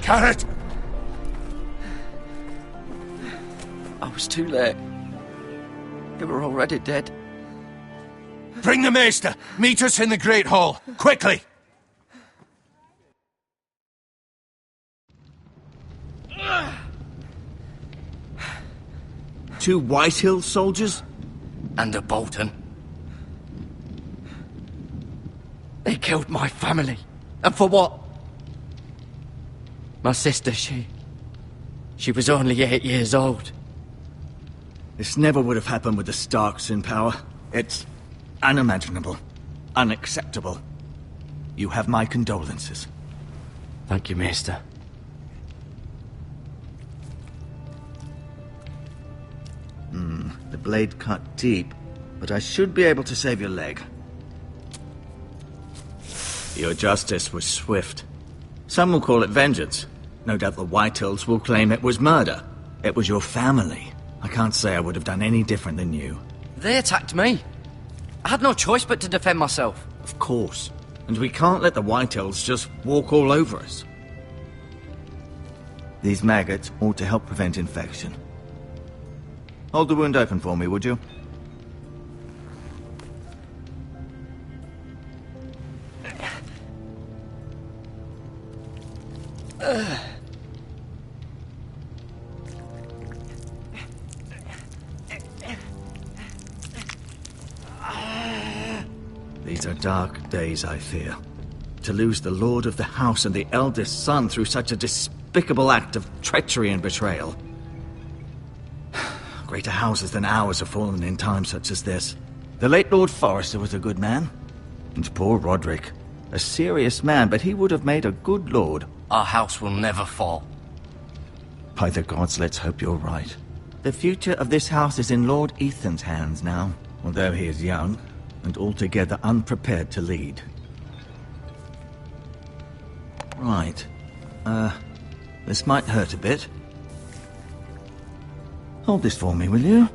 Carrot! I was too late. They were already dead. Bring the maester! Meet us in the Great Hall, quickly! Two Whitehill soldiers? And a Bolton. They killed my family. And for what? My sister, she was only 8 years old. This never would have happened with the Starks in power. It's unimaginable. Unacceptable. You have my condolences. Thank you, Maester. The blade cut deep, but I should be able to save your leg. Your justice was swift. Some will call it vengeance. No doubt the Whitehills will claim it was murder. It was your family. I can't say I would have done any different than you. They attacked me. I had no choice but to defend myself. Of course. And we can't let the Whitehills just walk all over us. These maggots ought to help prevent infection. Hold the wound open for me, would you? These are dark days, I fear. To lose the lord of the house and the eldest son through such a despicable act of treachery and betrayal. Greater houses than ours have fallen in times such as this. The late Lord Forrester was a good man. And poor Roderick. A serious man, but he would have made a good lord. Our house will never fall. By the gods, let's hope you're right. The future of this house is in Lord Ethan's hands now, although he is young and altogether unprepared to lead. Right. This might hurt a bit. Hold this for me, will you?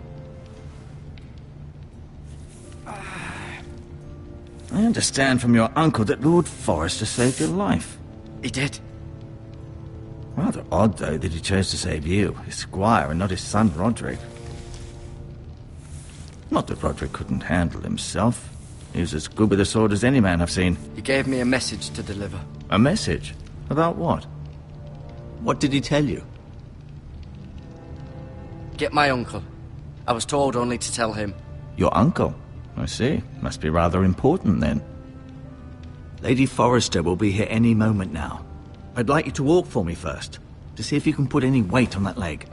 I understand from your uncle that Lord Forrester saved your life. He did. Rather odd, though, that he chose to save you, his squire, and not his son Roderick. Not that Roderick couldn't handle himself. He was as good with a sword as any man I've seen. He gave me a message to deliver. A message? About what? What did he tell you? Get my uncle. I was told only to tell him. Your uncle? I see. Must be rather important, then. Lady Forrester will be here any moment now. I'd like you to walk for me first, to see if you can put any weight on that leg.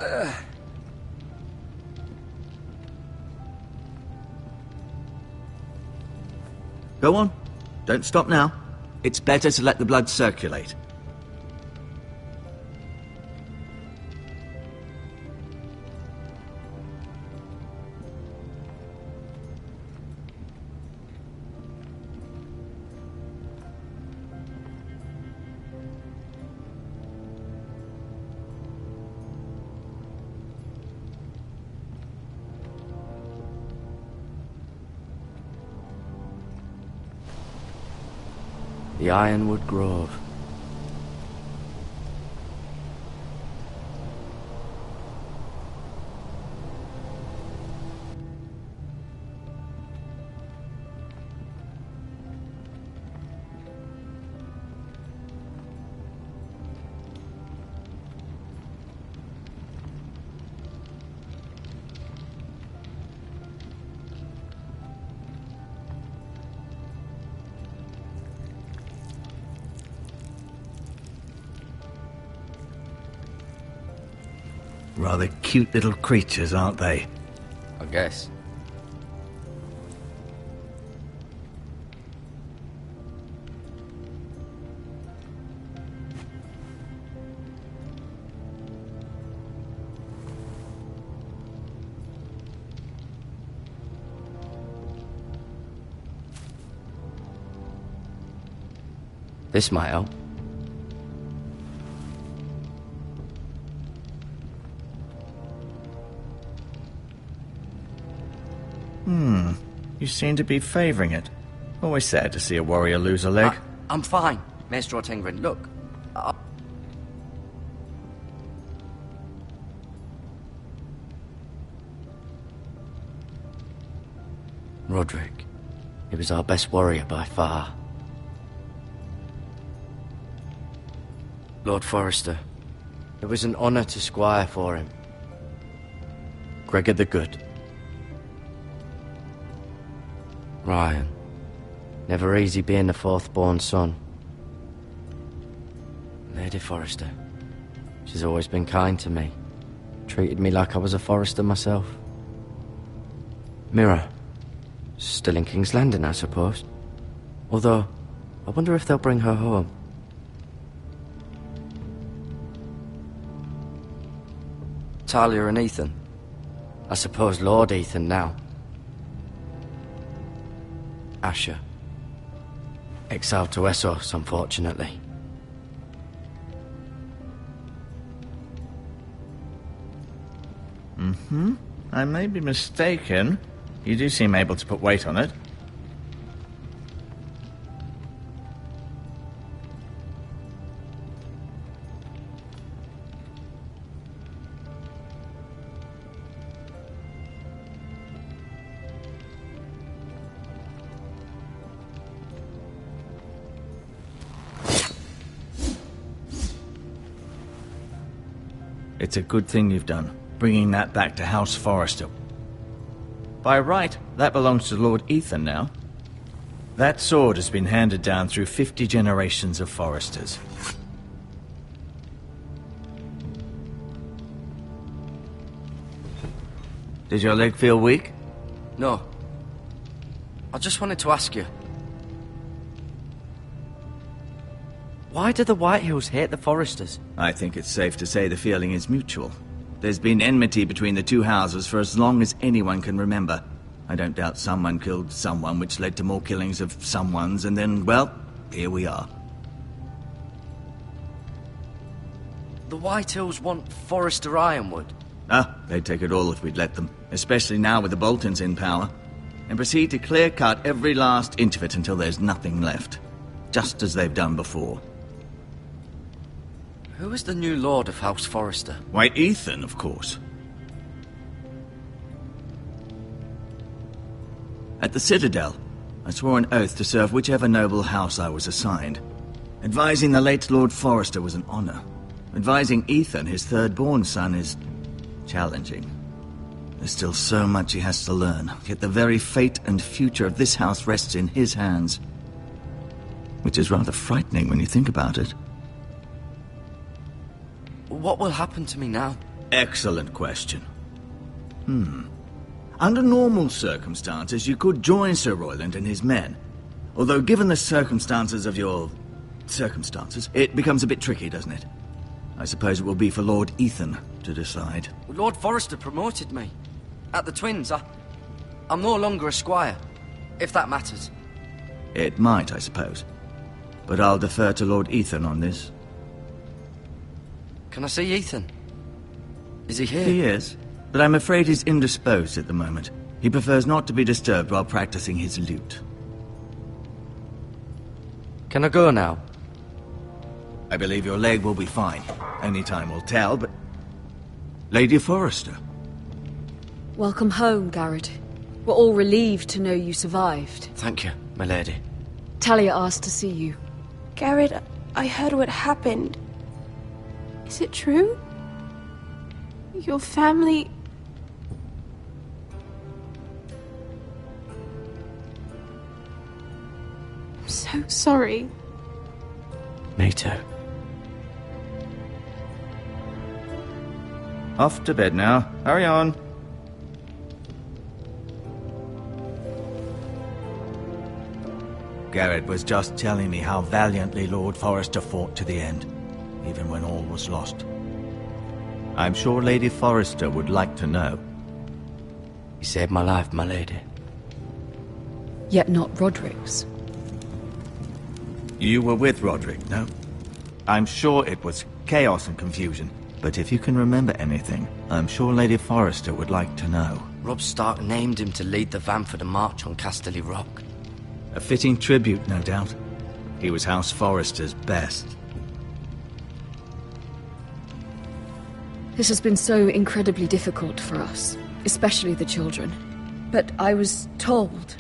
Go on. Don't stop now. It's better to let the blood circulate. The Ironwood Grove. Rather cute little creatures, aren't they? I guess. This might help. You seem to be favouring it. Always sad to see a warrior lose a leg. I'm fine, Maester O'Tengrin. Look. Roderick. He was our best warrior by far. Lord Forrester, it was an honor to squire for him. Gregor the Good. Ryan. Never easy being the fourth-born son. Lady Forrester. She's always been kind to me. Treated me like I was a Forrester myself. Mira. Still in King's Landing, I suppose. Although, I wonder if they'll bring her home. Talia and Ethan. I suppose Lord Ethan now. Asher. Exiled to Essos, unfortunately. I may be mistaken. You do seem able to put weight on it. It's a good thing you've done, bringing that back to House Forrester. By right, that belongs to Lord Ethan now. That sword has been handed down through 50 generations of Forresters. Did your leg feel weak? No. I just wanted to ask you. Why do the Whitehills hate the Forresters? I think it's safe to say the feeling is mutual. There's been enmity between the two houses for as long as anyone can remember. I don't doubt someone killed someone, which led to more killings of someones, and then, well, here we are. The Whitehills want Forrester Ironwood. They'd take it all if we'd let them, especially now with the Boltons in power, and proceed to clear-cut every last inch of it until there's nothing left, just as they've done before. Who is the new Lord of House Forrester? Why, Ethan, of course. At the Citadel, I swore an oath to serve whichever noble house I was assigned. Advising the late Lord Forrester was an honor. Advising Ethan, his third-born son, is challenging. There's still so much he has to learn, yet the very fate and future of this house rests in his hands. Which is rather frightening when you think about it. What will happen to me now? Excellent question. Under normal circumstances, you could join Sir Royland and his men. Although given the circumstances of your circumstances, it becomes a bit tricky, doesn't it? I suppose it will be for Lord Ethan to decide. Lord Forrester promoted me. At the Twins, I'm no longer a squire, if that matters. It might, I suppose. But I'll defer to Lord Ethan on this. Can I see Ethan? Is he here? He is, but I'm afraid he's indisposed at the moment. He prefers not to be disturbed while practicing his lute. Can I go now? I believe your leg will be fine. Only time will tell, but... Lady Forrester. Welcome home, Garrett. We're all relieved to know you survived. Thank you, my lady. Talia asked to see you. Garrett, I heard what happened. Is it true? Your family... I'm so sorry. Me too. Off to bed now. Hurry on. Garrett was just telling me how valiantly Lord Forrester fought to the end, even when all was lost. I'm sure Lady Forrester would like to know. He saved my life, my lady. Yet not Roderick's. You were with Roderick, no? I'm sure it was chaos and confusion, but if you can remember anything, I'm sure Lady Forrester would like to know. Robb Stark named him to lead the van for the march on Casterly Rock. A fitting tribute, no doubt. He was House Forrester's best. This has been so incredibly difficult for us, especially the children. But I was told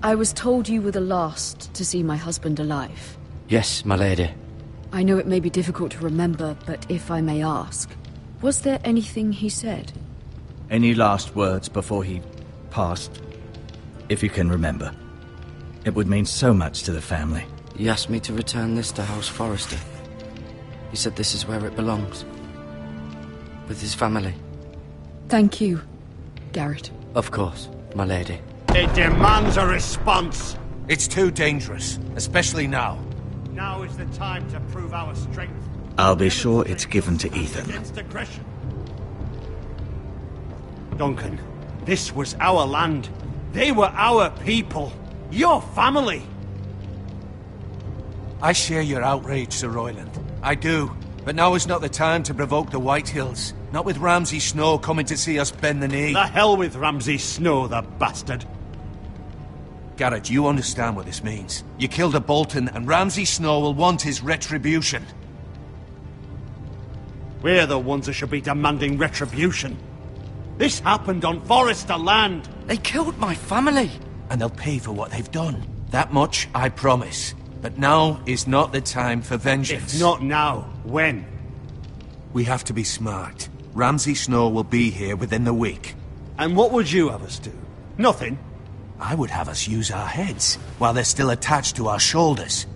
I was told you were the last to see my husband alive. Yes, my lady. I know it may be difficult to remember, but if I may ask, was there anything he said? Any last words before he passed? If you can remember. It would mean so much to the family. He asked me to return this to House Forrester. He said this is where it belongs. With his family. Thank you, Garrett. Of course, my lady. It demands a response. It's too dangerous, especially now. Now is the time to prove our strength. I'll be sure it's given to Ethan. Against aggression. Duncan, this was our land. They were our people. Your family. I share your outrage, Sir Royland. I do. But now is not the time to provoke the White Hills. Not with Ramsay Snow coming to see us bend the knee. The hell with Ramsay Snow, the bastard. Garrett, you understand what this means. You killed a Bolton, and Ramsay Snow will want his retribution. We're the ones that should be demanding retribution. This happened on Forrester land. They killed my family. And they'll pay for what they've done. That much, I promise. But now is not the time for vengeance. If not now, when? We have to be smart. Ramsay Snow will be here within the week. And what would you have us do? Nothing. I would have us use our heads, while they're still attached to our shoulders.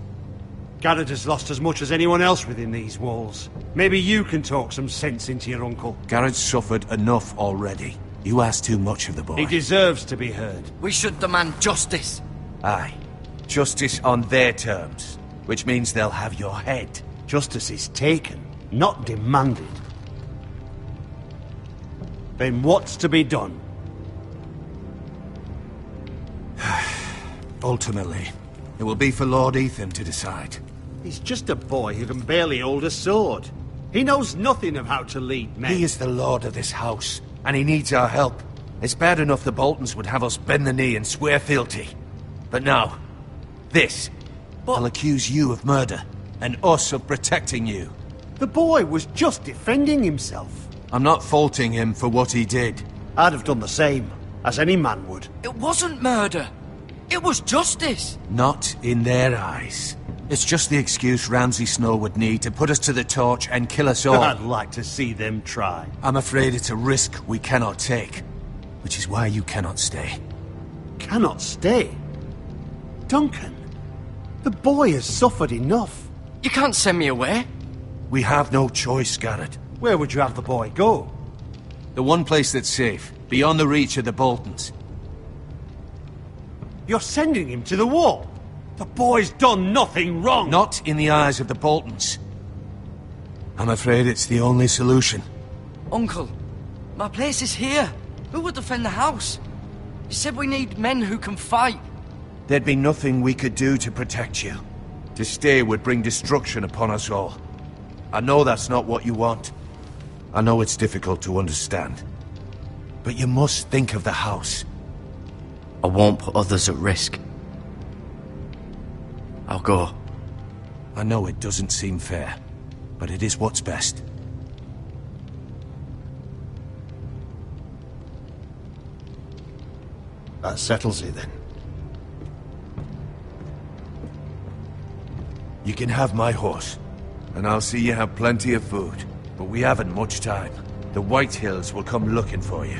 Garrett has lost as much as anyone else within these walls. Maybe you can talk some sense into your uncle. Garrett's suffered enough already. You ask too much of the boy. He deserves to be heard. We should demand justice. Aye. Justice on their terms, which means they'll have your head. Justice is taken, not demanded. Then what's to be done? Ultimately, it will be for Lord Ethan to decide. He's just a boy who can barely hold a sword. He knows nothing of how to lead men. He is the lord of this house, and he needs our help. It's bad enough the Boltons would have us bend the knee and swear fealty. But now, this. I'll accuse you of murder, and us of protecting you. The boy was just defending himself. I'm not faulting him for what he did. I'd have done the same, as any man would. It wasn't murder. It was justice. Not in their eyes. It's just the excuse Ramsay Snow would need to put us to the torch and kill us all. I'd like to see them try. I'm afraid it's a risk we cannot take, which is why you cannot stay. Cannot stay? Duncan, the boy has suffered enough. You can't send me away. We have no choice, Garrett. Where would you have the boy go? The one place that's safe, beyond the reach of the Boltons. You're sending him to the wall? The boy's done nothing wrong! Not in the eyes of the Boltons. I'm afraid it's the only solution. Uncle, my place is here. Who would defend the house? You said we need men who can fight. There'd be nothing we could do to protect you. To stay would bring destruction upon us all. I know that's not what you want. I know it's difficult to understand. But you must think of the house. I won't put others at risk. I'll go. I know it doesn't seem fair, but it is what's best. That settles it then. You can have my horse, and I'll see you have plenty of food. But we haven't much time. The White Hills will come looking for you.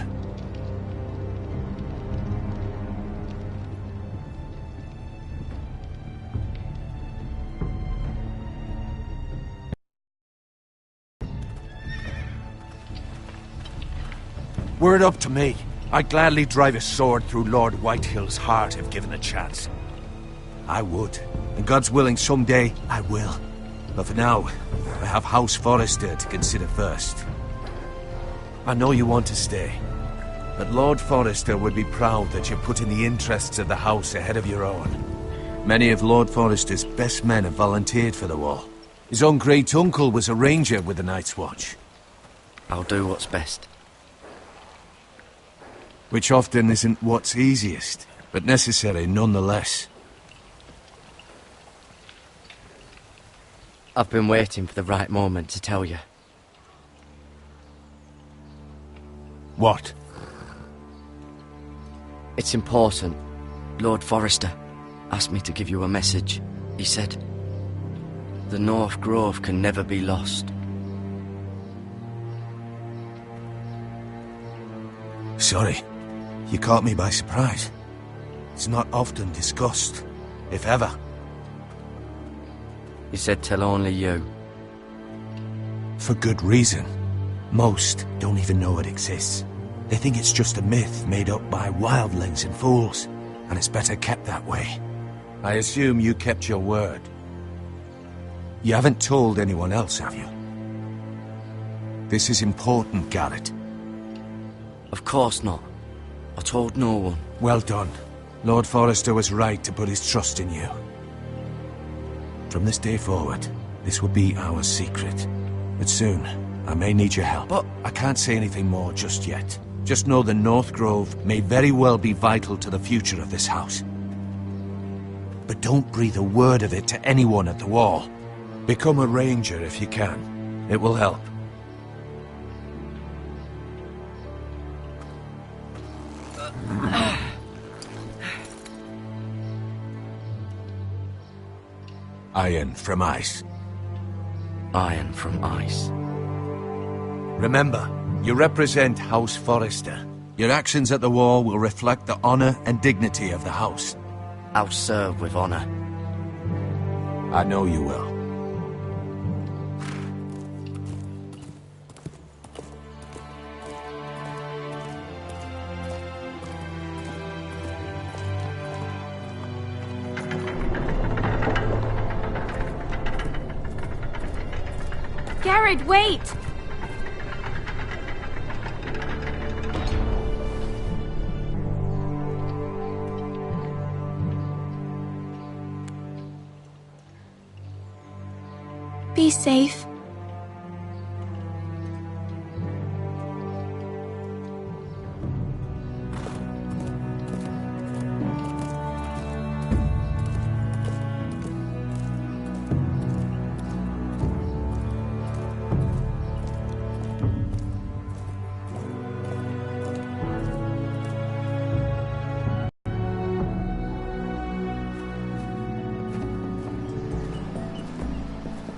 Were it up to me, I'd gladly drive a sword through Lord Whitehill's heart if given a chance. I would. And God's willing, someday I will. But for now, I have House Forrester to consider first. I know you want to stay, but Lord Forrester would be proud that you're putting the interests of the house ahead of your own. Many of Lord Forrester's best men have volunteered for the war. His own great-uncle was a ranger with the Night's Watch. I'll do what's best. Which often isn't what's easiest, but necessary nonetheless. I've been waiting for the right moment to tell you. What? It's important, Lord Forrester asked me to give you a message. He said, the North Grove can never be lost. Sorry. You caught me by surprise. It's not often discussed, if ever. He said tell only you. For good reason. Most don't even know it exists. They think it's just a myth made up by wildlings and fools, and it's better kept that way. I assume you kept your word. You haven't told anyone else, have you? This is important, Garrett. Of course not. I told no one. Well done. Lord Forrester was right to put his trust in you. From this day forward, this will be our secret. But soon, I may need your help. But I can't say anything more just yet. Just know the North Grove may very well be vital to the future of this house. But don't breathe a word of it to anyone at the Wall. Become a ranger if you can. It will help. Iron from ice. Iron from ice. Remember, you represent House Forrester. Your actions at the Wall will reflect the honor and dignity of the house. I'll serve with honor. I know you will. Garrett, wait! Be safe.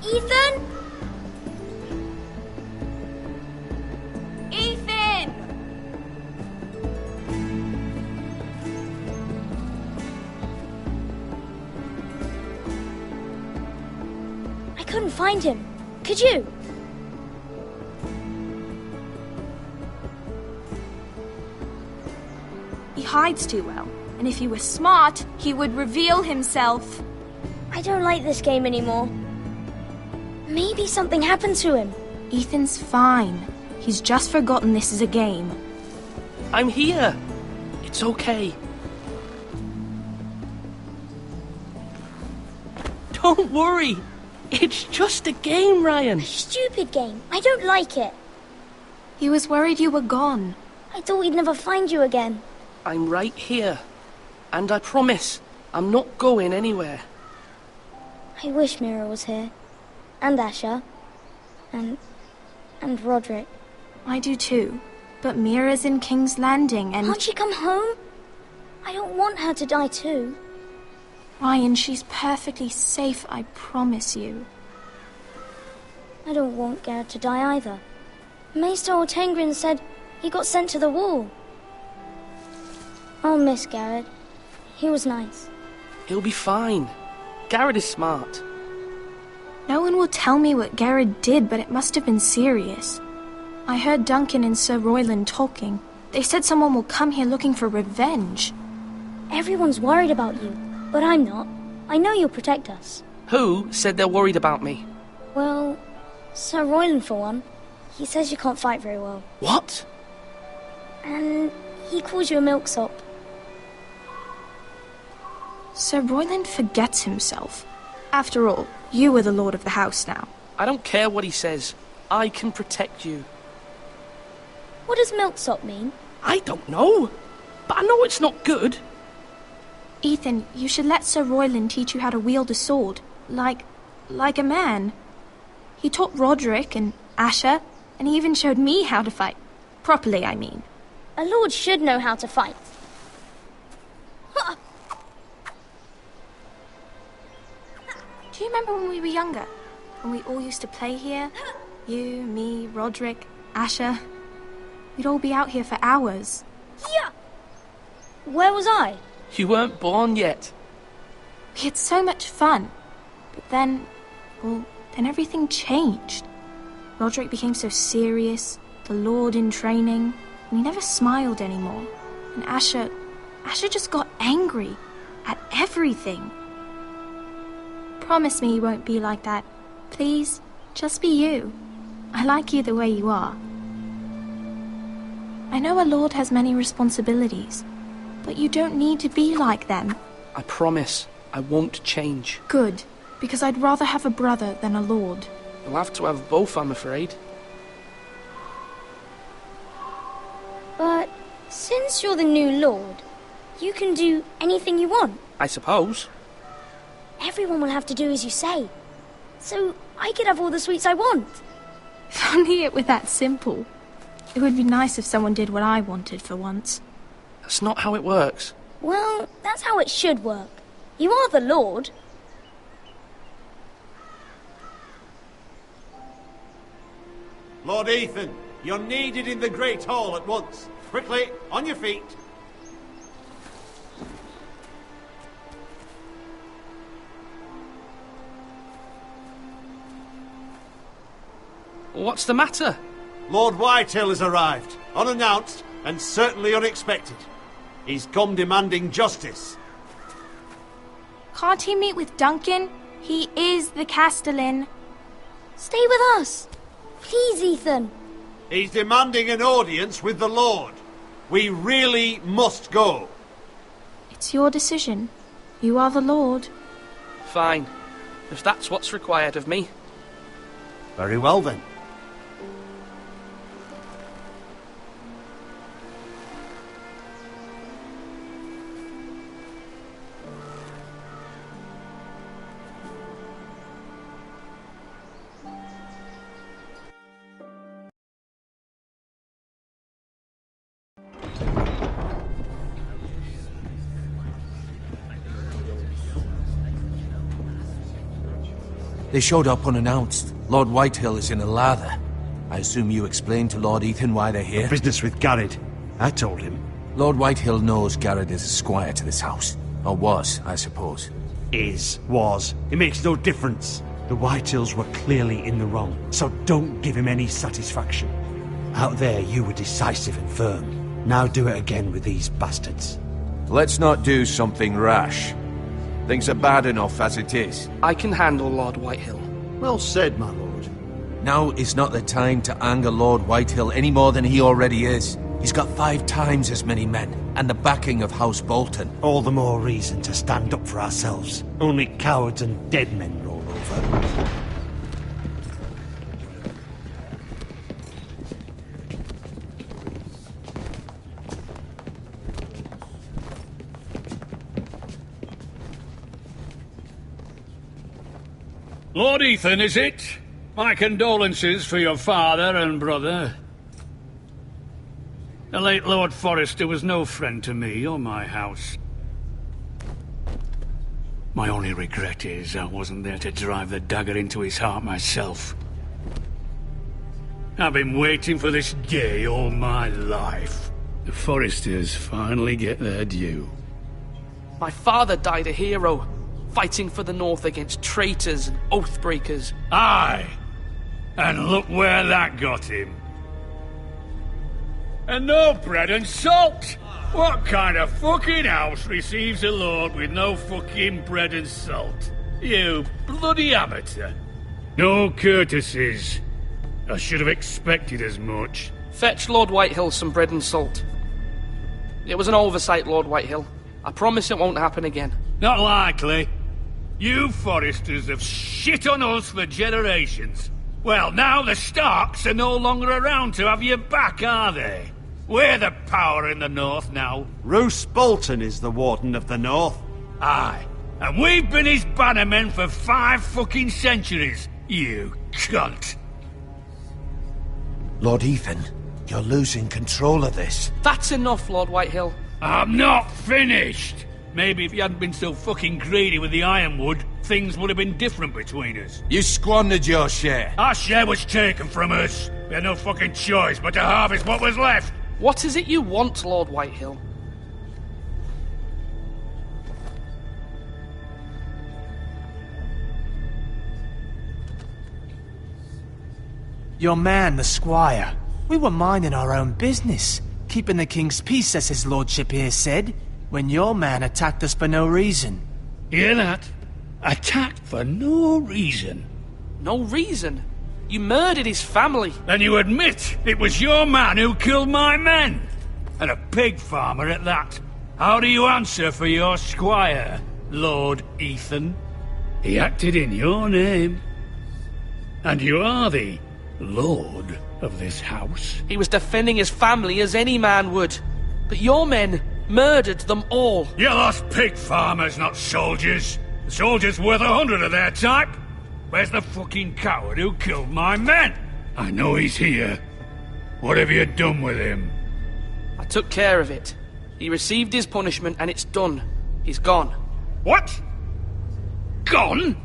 Ethan? Ethan! I couldn't find him. Could you? He hides too well, and if he were smart, he would reveal himself. I don't like this game anymore. Maybe something happened to him. Ethan's fine. He's just forgotten this is a game. I'm here. It's okay. Don't worry. It's just a game, Ryan. Stupid game. I don't like it. He was worried you were gone. I thought we'd never find you again. I'm right here. And I promise, I'm not going anywhere. I wish Mira was here. And Asher. And Roderick. I do too. But Mira's in King's Landing and... Can't she come home? I don't want her to die too. Ryan, she's perfectly safe, I promise you. I don't want Garrett to die either. Maester Ortengrin said he got sent to the Wall. I'll miss Garrett. He was nice. He'll be fine. Garrett is smart. No one will tell me what Garrett did, but it must have been serious. I heard Duncan and Sir Royland talking. They said someone will come here looking for revenge. Everyone's worried about you, but I'm not. I know you'll protect us. Who said they're worried about me? Well, Sir Royland for one. He says you can't fight very well. What? And he calls you a milksop. Sir Royland forgets himself. After all, you are the lord of the house now. I don't care what he says. I can protect you. What does milksop mean? I don't know. But I know it's not good. Ethan, you should let Sir Royland teach you how to wield a sword. Like a man. He taught Roderick and Asher, and he even showed me how to fight. Properly, I mean. A lord should know how to fight. Do you remember when we were younger? When we all used to play here? You, me, Roderick, Asher. We'd all be out here for hours. Yeah! Where was I? You weren't born yet. We had so much fun. But then, well, then everything changed. Roderick became so serious, the Lord in training, and he never smiled anymore. And Asher just got angry at everything. Promise me you won't be like that. Please, just be you. I like you the way you are. I know a lord has many responsibilities, but you don't need to be like them. I promise I won't change. Good, because I'd rather have a brother than a lord. You'll have to have both, I'm afraid. But since you're the new lord, you can do anything you want. I suppose. Everyone will have to do as you say. So I could have all the sweets I want. If only it were that simple. It would be nice if someone did what I wanted for once. That's not how it works. Well, that's how it should work. You are the lord. Lord Ethan, you're needed in the Great Hall at once. Quickly, on your feet. What's the matter? Lord Whitehill has arrived, unannounced and certainly unexpected. He's come demanding justice. Can't he meet with Duncan? He is the Castellan. Stay with us. Please, Ethan. He's demanding an audience with the Lord. We really must go. It's your decision. You are the lord. Fine. If that's what's required of me. Very well then. They showed up unannounced. Lord Whitehill is in a lather. I assume you explained to Lord Ethan why they're here? Business with Garrett. I told him. Lord Whitehill knows Garrett is a squire to this house. Or was, I suppose. Was. It makes no difference. The Whitehills were clearly in the wrong, so don't give him any satisfaction. Out there, you were decisive and firm. Now do it again with these bastards. Let's not do something rash. Things are bad enough as it is. I can handle Lord Whitehill. Well said, my lord. Now is not the time to anger Lord Whitehill any more than he already is. He's got 5 times as many men, and the backing of House Bolton. All the more reason to stand up for ourselves. Only cowards and dead men roll over. Lord Ethan, is it? My condolences for your father and brother. The late Lord Forrester was no friend to me or my house. My only regret is I wasn't there to drive the dagger into his heart myself. I've been waiting for this day all my life. The Forresters finally get their due. My father died a hero, fighting for the North against traitors and oathbreakers. Aye! And look where that got him. And no bread and salt! What kind of fucking house receives a lord with no fucking bread and salt? You bloody amateur. No courtesies. I should have expected as much. Fetch Lord Whitehill some bread and salt. It was an oversight, Lord Whitehill. I promise it won't happen again. Not likely. You Forresters have shit on us for generations. Well, now the Starks are no longer around to have you back, are they? We're the power in the North now. Roose Bolton is the Warden of the North. Aye. And we've been his bannermen for 5 fucking centuries, you cunt. Lord Ethan, you're losing control of this. That's enough, Lord Whitehill. I'm not finished! Maybe if you hadn't been so fucking greedy with the ironwood, things would have been different between us. You squandered your share. Our share was taken from us. We had no fucking choice but to harvest what was left. What is it you want, Lord Whitehill? Your man, the squire. We were minding our own business, keeping the king's peace, as his lordship here said, when your man attacked us for no reason. Hear that? Attacked for no reason. No reason? You murdered his family. Then you admit it was your man who killed my men. And a pig farmer at that. How do you answer for your squire, Lord Ethan? He acted in your name. And you are the lord of this house. He was defending his family as any man would. But your men murdered them all. You lost pig farmers, not soldiers. The soldiers worth 100 of their type. Where's the fucking coward who killed my men? I know he's here. What have you done with him? I took care of it. He received his punishment and it's done. He's gone. What? Gone?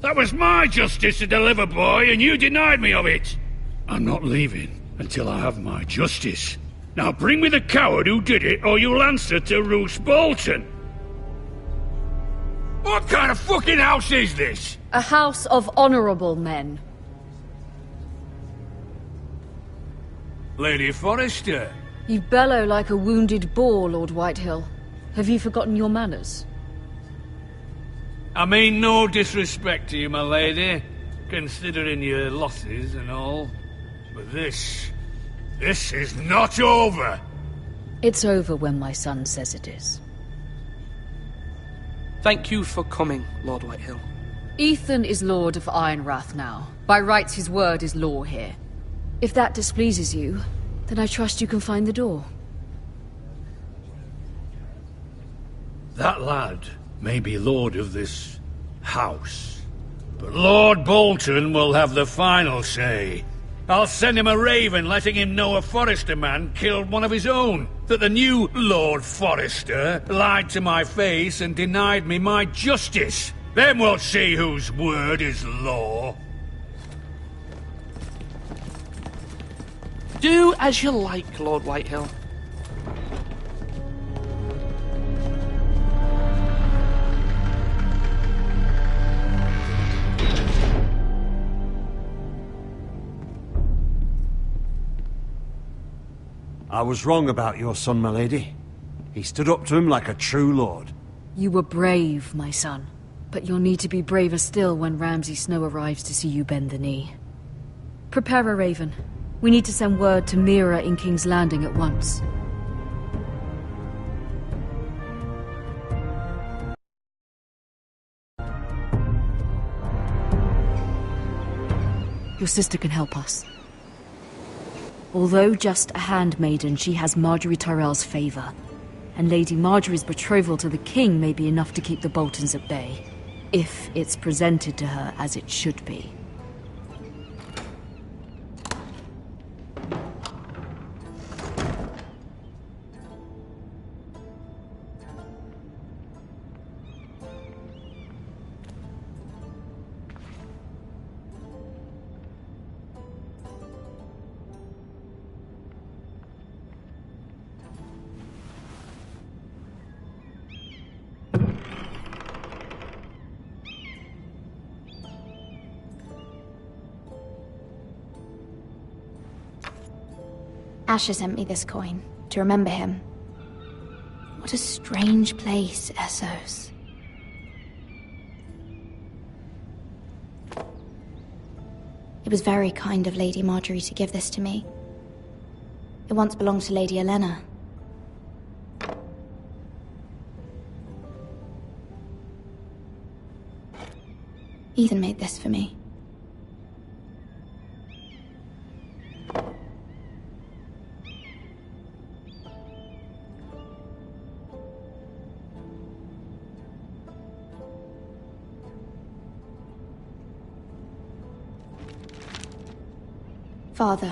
That was my justice to deliver, boy, and you denied me of it. I'm not leaving until I have my justice. Now bring me the coward who did it, or you'll answer to Roose Bolton. What kind of fucking house is this? A house of honorable men. Lady Forrester. You bellow like a wounded boar, Lord Whitehill. Have you forgotten your manners? I mean no disrespect to you, my lady, considering your losses and all. But this is not over. It's over when my son says it is. Thank you for coming, Lord Whitehill. Ethan is Lord of Ironrath now. By rights, his word is law here. If that displeases you, then I trust you can find the door. That lad may be lord of this house, but Lord Bolton will have the final say. I'll send him a raven letting him know a Forrester man killed one of his own, that the new Lord Forrester lied to my face and denied me my justice. Then we'll see whose word is law. Do as you like, Lord Whitehill. I was wrong about your son, my lady. He stood up to him like a true lord. You were brave, my son. But you'll need to be braver still when Ramsay Snow arrives to see you bend the knee. Prepare a raven. We need to send word to Mira in King's Landing at once. Your sister can help us. Although just a handmaiden, she has Marjorie Tyrell's favor. And Lady Marjorie's betrothal to the king may be enough to keep the Boltons at bay. If it's presented to her as it should be. Asher sent me this coin, to remember him. What a strange place, Essos. It was very kind of Lady Marjorie to give this to me. It once belonged to Lady Elena. Ethan made this for me. Father,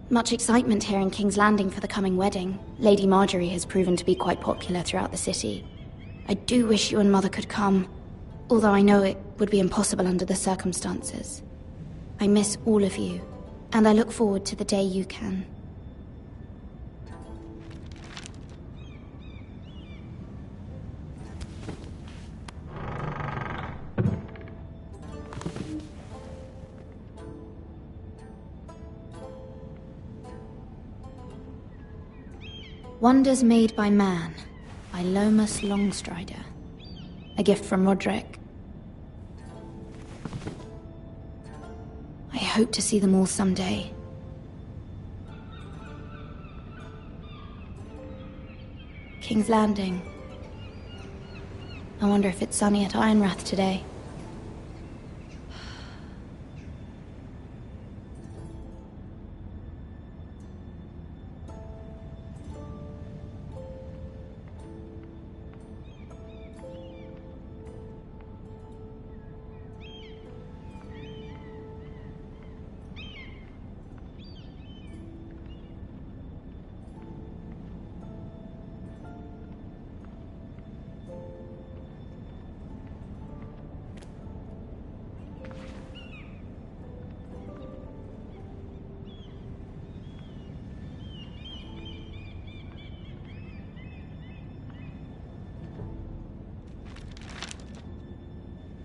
much excitement here in King's Landing for the coming wedding. Lady Marjorie has proven to be quite popular throughout the city. I do wish you and Mother could come. although I know it would be impossible under the circumstances. I miss all of you, and I look forward to the day you can. Wonders Made by Man, by Lomas Longstrider. A gift from Roderick. I hope to see them all someday. King's Landing. I wonder if it's sunny at Ironrath today.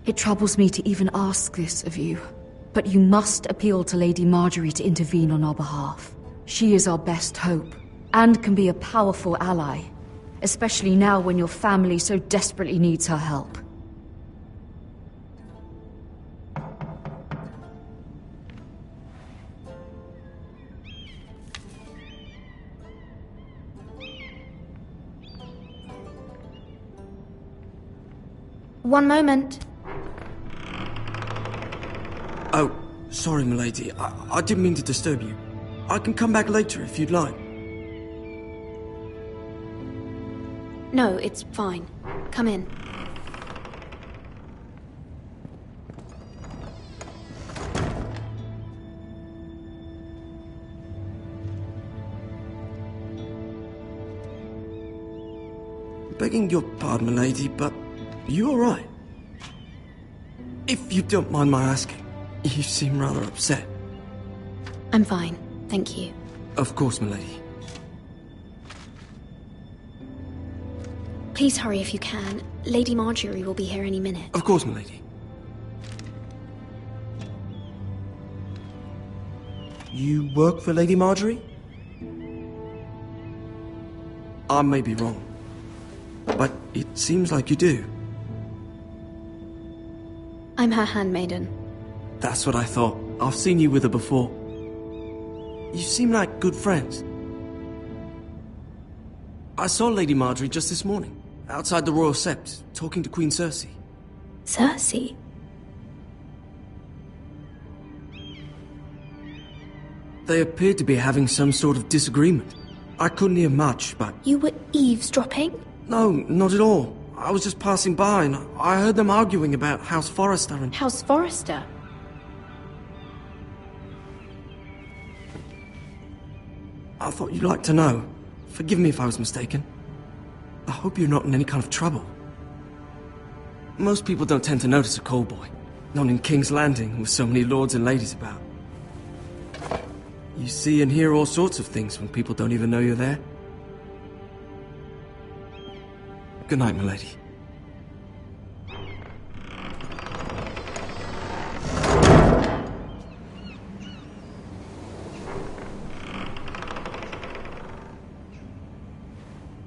It troubles me to even ask this of you, but you must appeal to Lady Marjorie to intervene on our behalf. She is our best hope, and can be a powerful ally, especially now when your family so desperately needs her help. One moment. Oh, sorry, milady. I didn't mean to disturb you. I can come back later if you'd like. No, it's fine. Come in. Begging your pardon, milady, but you all right? If you don't mind my asking, you seem rather upset. I'm fine, thank you. Of course, milady. Please hurry if you can. Lady Marjorie will be here any minute. Of course, milady. You work for Lady Marjorie? I may be wrong, but it seems like you do. I'm her handmaiden. That's what I thought. I've seen you with her before. You seem like good friends. I saw Lady Marjorie just this morning, outside the Royal Sept, talking to Queen Cersei. Cersei? They appeared to be having some sort of disagreement. I couldn't hear much, but... You were eavesdropping? No, not at all. I was just passing by and I heard them arguing about House Forrester and... House Forrester? I thought you'd like to know. Forgive me if I was mistaken. I hope you're not in any kind of trouble. Most people don't tend to notice a callboy. Not in King's Landing, with so many lords and ladies about. You see and hear all sorts of things when people don't even know you're there. Good night, milady.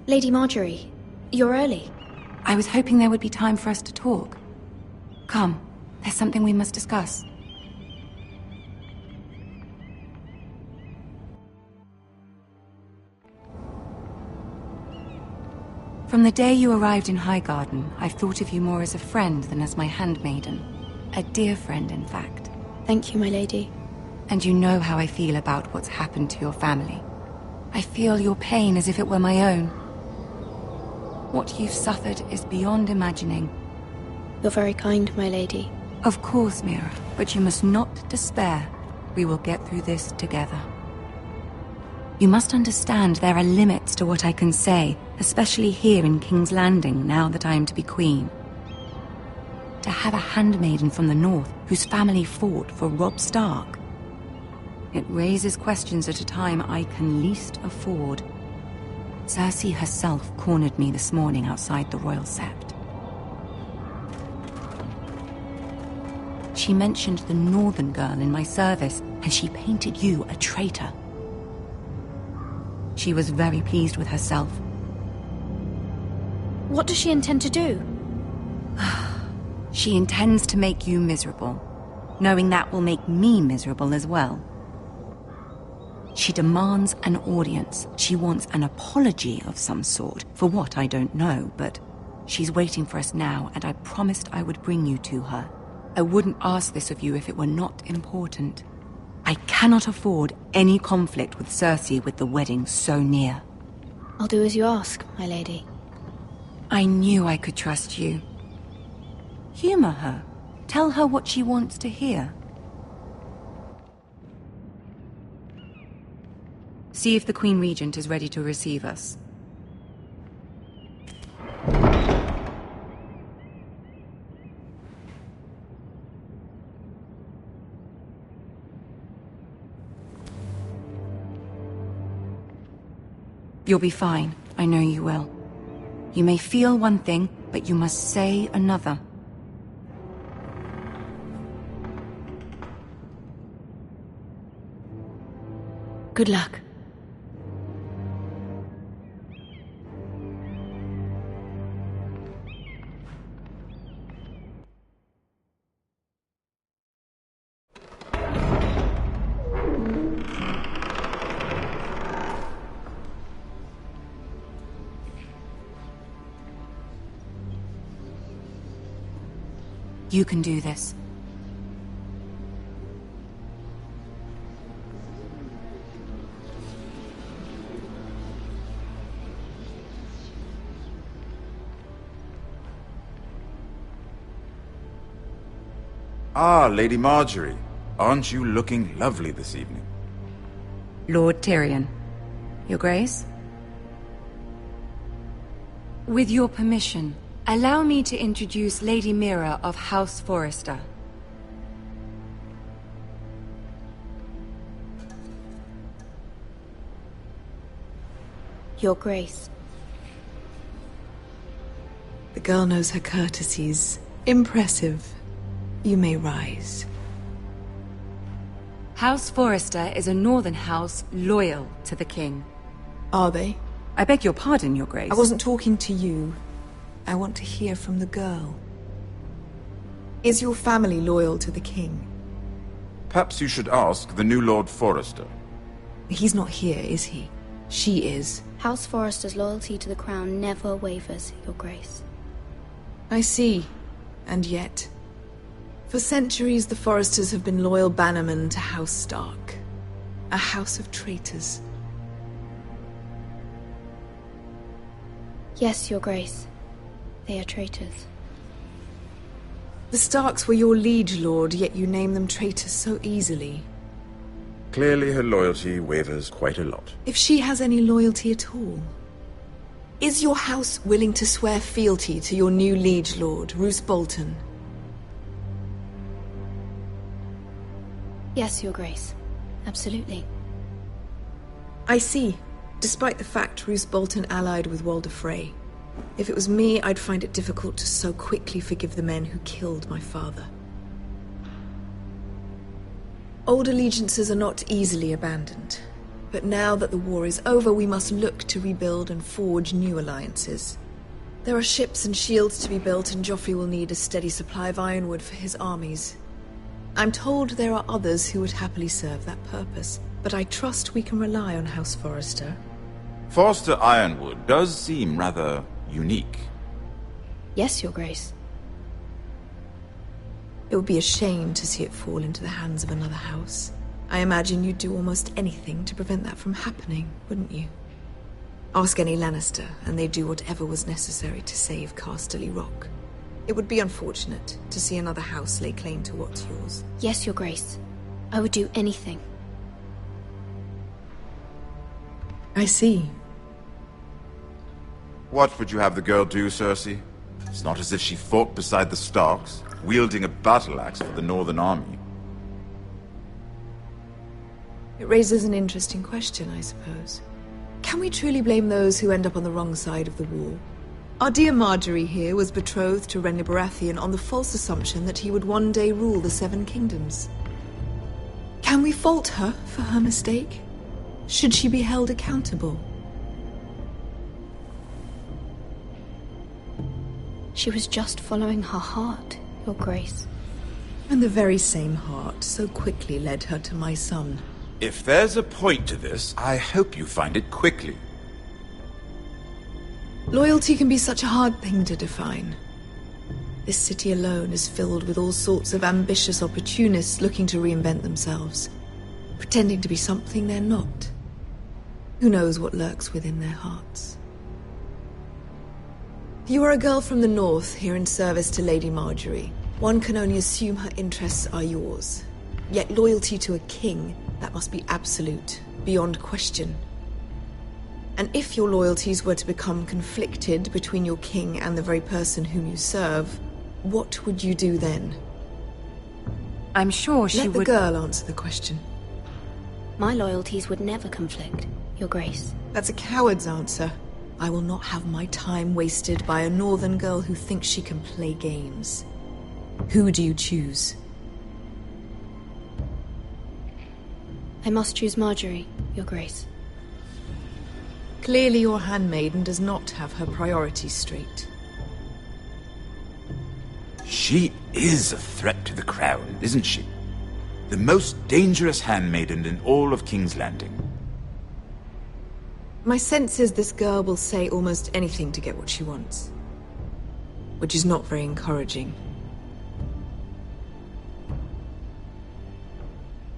Lady Marjorie, you're early. I was hoping there would be time for us to talk. Come, there's something we must discuss. From the day you arrived in Highgarden, I've thought of you more as a friend than as my handmaiden. A dear friend, in fact. Thank you, my lady. And you know how I feel about what's happened to your family. I feel your pain as if it were my own. What you've suffered is beyond imagining. You're very kind, my lady. Of course, Mira, but you must not despair. We will get through this together. You must understand there are limits to what I can say, especially here in King's Landing, now that I am to be queen. to have a handmaiden from the north whose family fought for Robb Stark? It raises questions at a time I can least afford. Cersei herself cornered me this morning outside the Royal Sept. She mentioned the northern girl in my service, and she painted you a traitor. She was very pleased with herself. What does she intend to do? She intends to make you miserable, knowing that will make me miserable as well. She demands an audience. She wants an apology of some sort, for what I don't know, but she's waiting for us now, and I promised I would bring you to her. I wouldn't ask this of you if it were not important. I cannot afford any conflict with Cersei with the wedding so near. I'll do as you ask, my lady. I knew I could trust you. Humor her. Tell her what she wants to hear. See if the Queen Regent is ready to receive us. You'll be fine. I know you will. You may feel one thing, but you must say another. Good luck. You can do this. Ah, Lady Marjorie. Aren't you looking lovely this evening? Lord Tyrion. Your Grace? With your permission, allow me to introduce Lady Mira of House Forrester. Your Grace. The girl knows her courtesies. Impressive. You may rise. House Forrester is a northern house loyal to the king. Are they? I beg your pardon, Your Grace. I wasn't talking to you. I want to hear from the girl. Is your family loyal to the king? Perhaps you should ask the new Lord Forrester. He's not here, is he? She is. House Forrester's loyalty to the crown never wavers, Your Grace. I see. And yet... For centuries, the Forresters have been loyal bannermen to House Stark. A house of traitors. Yes, Your Grace. They are traitors. The Starks were your liege lord, yet you name them traitors so easily. Clearly her loyalty wavers quite a lot. If she has any loyalty at all. Is your house willing to swear fealty to your new liege lord, Roose Bolton? Yes, Your Grace. Absolutely. I see. Despite the fact Roose Bolton allied with Walder Frey. If it was me, I'd find it difficult to so quickly forgive the men who killed my father. Old allegiances are not easily abandoned. But now that the war is over, we must look to rebuild and forge new alliances. There are ships and shields to be built, and Joffrey will need a steady supply of ironwood for his armies. I'm told there are others who would happily serve that purpose, but I trust we can rely on House Forrester. Forrester Ironwood does seem rather unique. Yes, Your Grace. It would be a shame to see it fall into the hands of another house. I imagine you'd do almost anything to prevent that from happening, wouldn't you? Ask any Lannister, and they'd do whatever was necessary to save Casterly Rock. It would be unfortunate to see another house lay claim to what's yours. Yes, Your Grace. I would do anything. I see. What would you have the girl do, Cersei? It's not as if she fought beside the Starks. wielding a battle axe for the Northern Army. It raises an interesting question, I suppose. Can we truly blame those who end up on the wrong side of the wall? Our dear Marjorie here was betrothed to Renly Baratheon on the false assumption that he would one day rule the Seven Kingdoms. Can we fault her for her mistake? Should she be held accountable? She was just following her heart, Your Grace. And the very same heart so quickly led her to my son. If there's a point to this, I hope you find it quickly. Loyalty can be such a hard thing to define. This city alone is filled with all sorts of ambitious opportunists looking to reinvent themselves, pretending to be something they're not. Who knows what lurks within their hearts? You are a girl from the north, here in service to Lady Marjorie. One can only assume her interests are yours. Yet loyalty to a king, that must be absolute, beyond question. And if your loyalties were to become conflicted between your king and the very person whom you serve, what would you do then? I'm sure she would... Let the girl answer the question. My loyalties would never conflict, Your Grace. That's a coward's answer. I will not have my time wasted by a northern girl who thinks she can play games. Who do you choose? I must choose Marjorie, Your Grace. Clearly your handmaiden does not have her priorities straight. She is a threat to the crown, isn't she? The most dangerous handmaiden in all of King's Landing. My sense is this girl will say almost anything to get what she wants. Which is not very encouraging.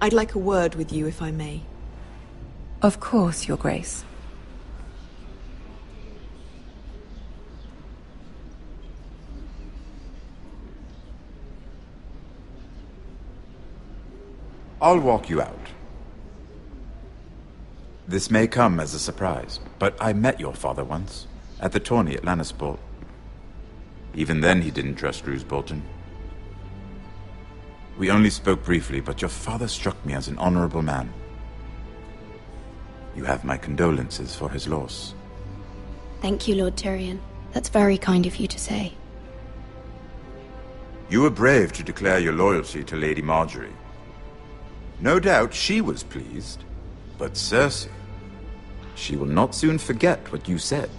I'd like a word with you, if I may. Of course, Your Grace. I'll walk you out. This may come as a surprise, but I met your father once, at the tourney at Lannisport. Even then he didn't trust Roose Bolton. We only spoke briefly, but your father struck me as an honorable man. You have my condolences for his loss. Thank you, Lord Tyrion. That's very kind of you to say. You were brave to declare your loyalty to Lady Marjorie. No doubt she was pleased, but Cersei, she will not soon forget what you said.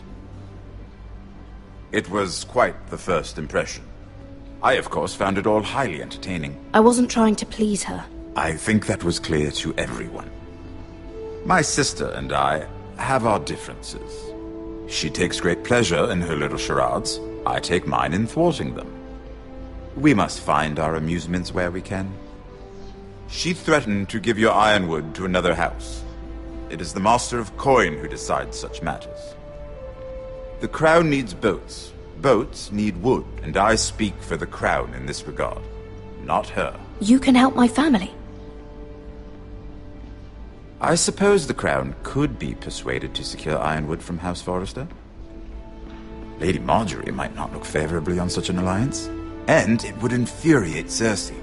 It was quite the first impression. I, of course, found it all highly entertaining. I wasn't trying to please her. I think that was clear to everyone. My sister and I have our differences. She takes great pleasure in her little charades. I take mine in thwarting them. We must find our amusements where we can. She threatened to give your ironwood to another house. It is the Master of Coin who decides such matters. The Crown needs boats. Boats need wood, and I speak for the Crown in this regard, not her. You can help my family. I suppose the Crown could be persuaded to secure ironwood from House Forrester. Lady Marjorie might not look favorably on such an alliance, and it would infuriate Cersei.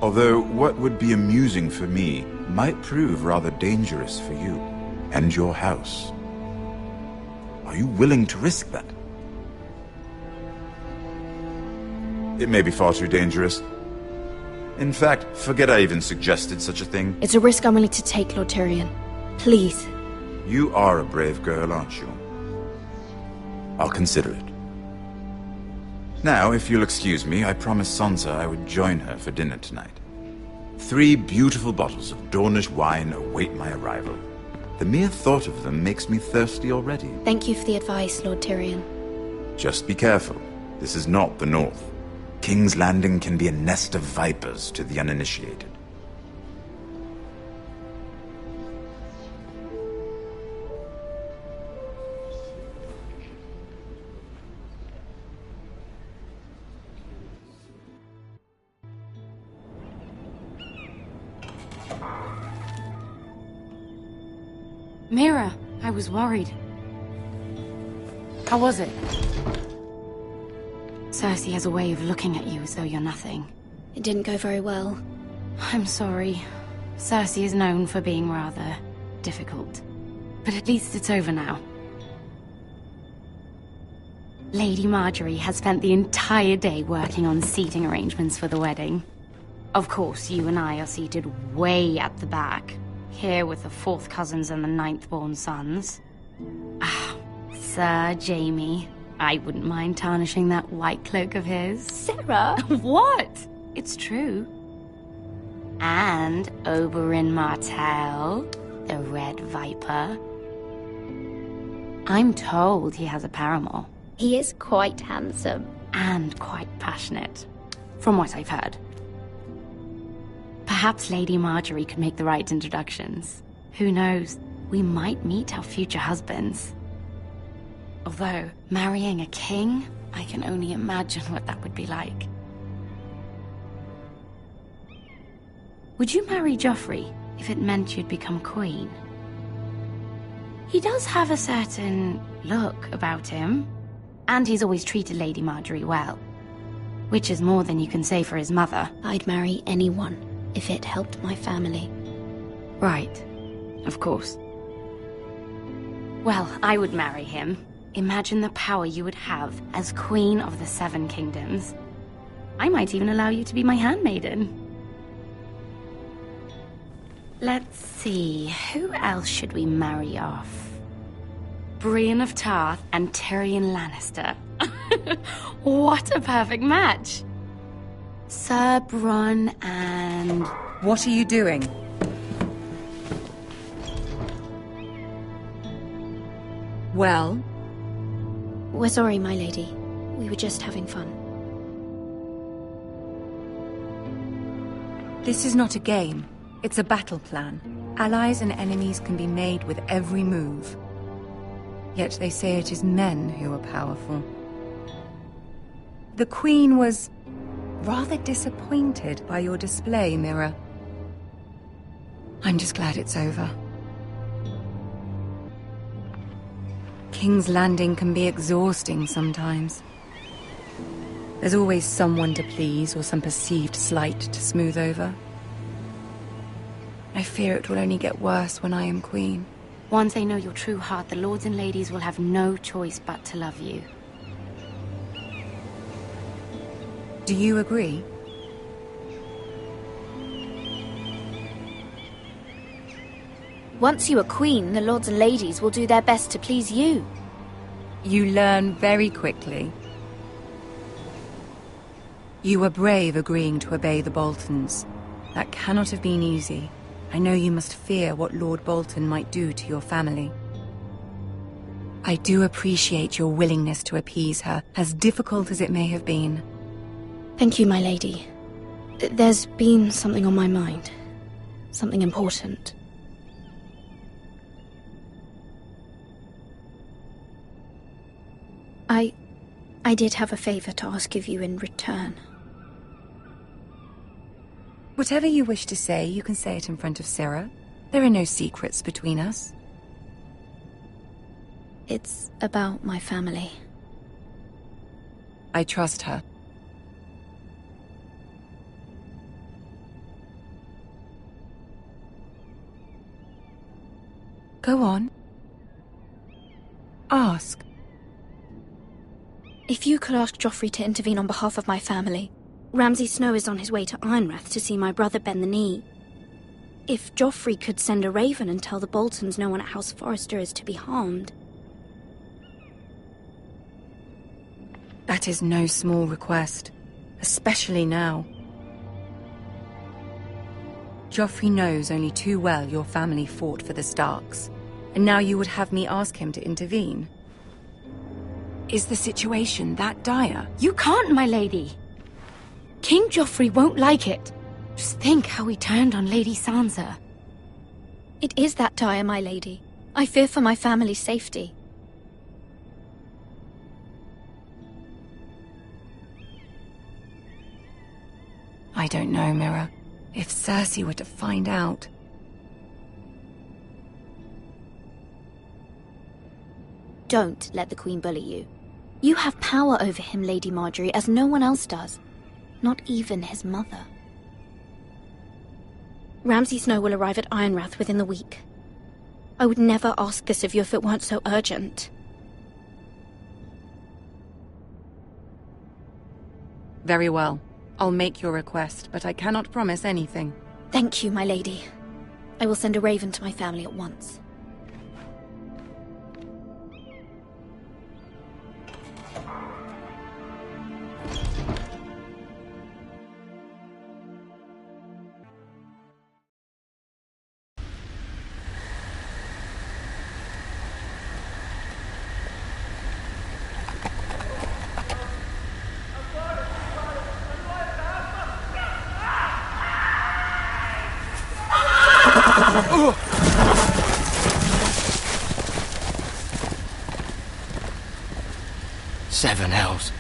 Although what would be amusing for me might prove rather dangerous for you and your house. Are you willing to risk that? It may be far too dangerous. In fact, forget I even suggested such a thing. It's a risk I'm willing to take, Lord Tyrion. Please. You are a brave girl, aren't you? I'll consider it. Now, if you'll excuse me, I promised Sansa I would join her for dinner tonight. 3 beautiful bottles of Dornish wine await my arrival. The mere thought of them makes me thirsty already. Thank you for the advice, Lord Tyrion. Just be careful. This is not the North. King's Landing can be a nest of vipers to the uninitiated. Mira, I was worried. How was it? Cersei has a way of looking at you as though you're nothing. It didn't go very well. I'm sorry. Cersei is known for being rather difficult. But at least it's over now. Lady Marjorie has spent the entire day working on seating arrangements for the wedding. Of course, you and I are seated way at the back, here with the 4th cousins and the 9th-born sons. Ah, Sir Jaime. I wouldn't mind tarnishing that white cloak of his. Sarah! What? It's true. And Oberyn Martell, the Red Viper. I'm told he has a paramour. He is quite handsome. And quite passionate, from what I've heard. Perhaps Lady Marjorie could make the right introductions. Who knows? We might meet our future husbands. Although, marrying a king, I can only imagine what that would be like. Would you marry Joffrey if it meant you'd become queen? He does have a certain look about him, and he's always treated Lady Marjorie well. Which is more than you can say for his mother. I'd marry anyone if it helped my family. Right. Of course. Well, I would marry him. Imagine the power you would have as Queen of the 7 Kingdoms. I might even allow you to be my handmaiden. Let's see, who else should we marry off? Brienne of Tarth and Tyrion Lannister. What a perfect match! Sir Bronn and... What are you doing? Well? We're sorry, my lady. We were just having fun. This is not a game. It's a battle plan. Allies and enemies can be made with every move. Yet they say it is men who are powerful. The Queen was rather disappointed by your display, Mira. I'm just glad it's over. King's Landing can be exhausting sometimes. There's always someone to please or some perceived slight to smooth over. I fear it will only get worse when I am queen. Once they know your true heart, the lords and ladies will have no choice but to love you. Do you agree? Once you are queen, the lords and ladies will do their best to please you. You learn very quickly. You were brave agreeing to obey the Boltons. That cannot have been easy. I know you must fear what Lord Bolton might do to your family. I do appreciate your willingness to appease her, as difficult as it may have been. Thank you, my lady. There's been something on my mind. Something important. I did have a favor to ask of you in return. Whatever you wish to say, you can say it in front of Sarah. There are no secrets between us. It's about my family. I trust her. Go on. Ask. If you could ask Joffrey to intervene on behalf of my family. Ramsay Snow is on his way to Ironrath to see my brother bend the knee. If Joffrey could send a raven and tell the Boltons no one at House Forrester is to be harmed. That is no small request, especially now. Joffrey knows only too well your family fought for the Starks, and now you would have me ask him to intervene. Is the situation that dire? You can't, my lady. King Joffrey won't like it. Just think how he turned on Lady Sansa. It is that dire, my lady. I fear for my family's safety. I don't know, Mira. If Cersei were to find out... Don't let the Queen bully you. You have power over him, Lady Marjorie, as no one else does. Not even his mother. Ramsay Snow will arrive at Ironrath within the week. I would never ask this of you if it weren't so urgent. Very well. I'll make your request, but I cannot promise anything. Thank you, my lady. I will send a raven to my family at once. Seven hells.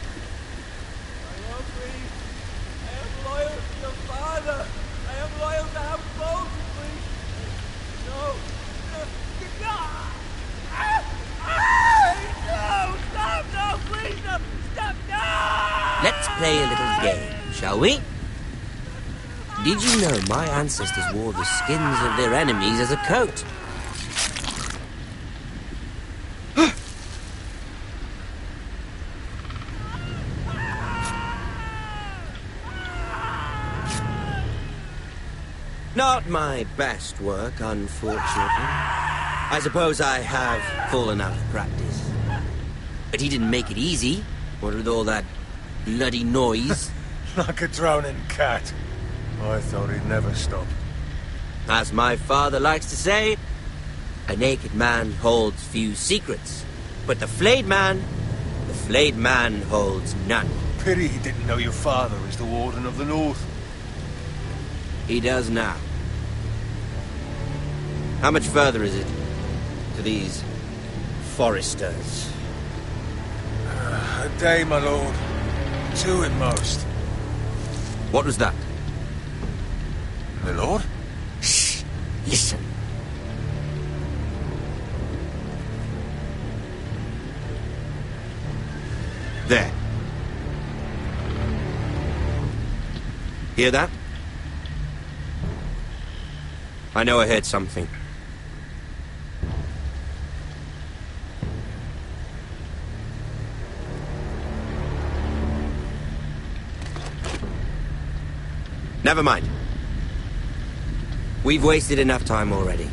Let's play a little game, shall we? Did you know my ancestors wore the skins of their enemies as a coat? Not my best work, unfortunately. I suppose I have fallen out of practice. But he didn't make it easy, what with all that bloody noise. Like a drowning cat. I thought he'd never stop. As my father likes to say, a naked man holds few secrets. But the flayed man holds none. Pity he didn't know your father is the Warden of the North. He does now. How much further is it to these foresters? A day, my lord. 2 at most. What was that? My lord? Shh! Listen. There. Hear that? I know I heard something. Never mind. We've wasted enough time already.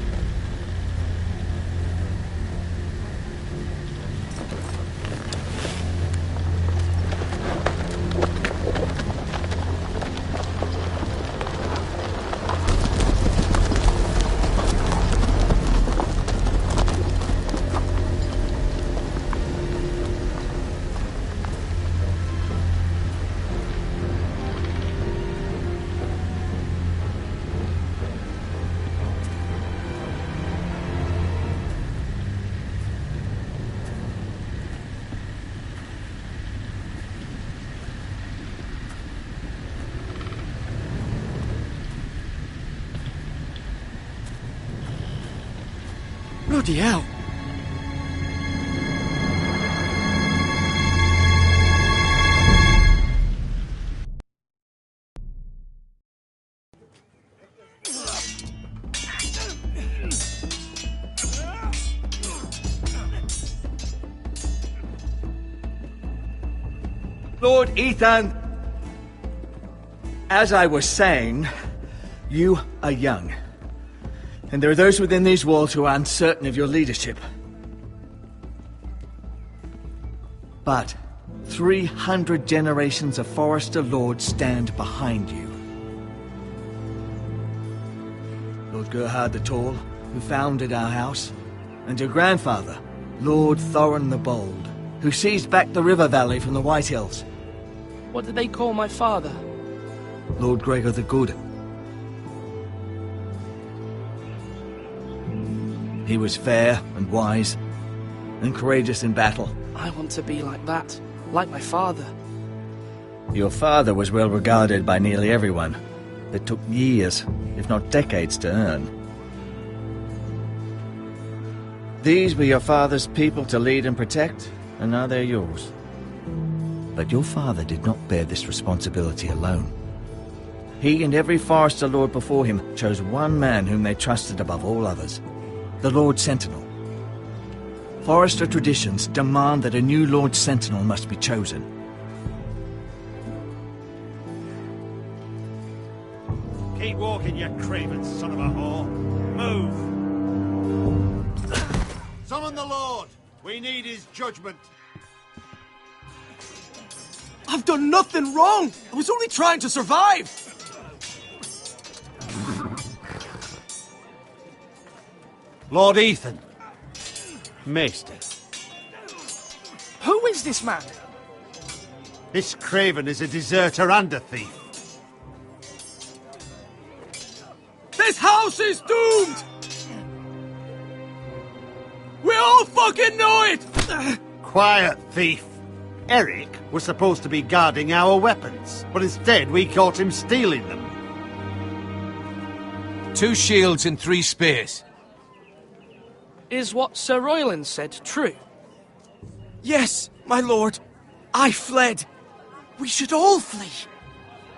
Bloody hell! Lord Ethan, as I was saying, you are young. And there are those within these walls who are uncertain of your leadership. But 300 generations of Forester Lords stand behind you. Lord Gerhard the Tall, who founded our house, and your grandfather, Lord Thorin the Bold, who seized back the river valley from the White Hills. What did they call my father? Lord Gregor the Good. He was fair and wise, and courageous in battle. I want to be like that, like my father. Your father was well regarded by nearly everyone. It took years, if not decades, to earn. These were your father's people to lead and protect, and now they're yours. But your father did not bear this responsibility alone. He and every Forester Lord before him chose one man whom they trusted above all others, the Lord Sentinel. Forester traditions demand that a new Lord Sentinel must be chosen. Keep walking, you craven son of a whore. Move! Summon the Lord! We need his judgment. I've done nothing wrong! I was only trying to survive! Lord Ethan. Maester. Who is this man? This craven is a deserter and a thief. This house is doomed! We all fucking know it! Quiet, thief. Eric was supposed to be guarding our weapons, but instead we caught him stealing them. 2 shields and 3 spears. Is what Sir Royland said true? Yes, my lord. I fled. We should all flee.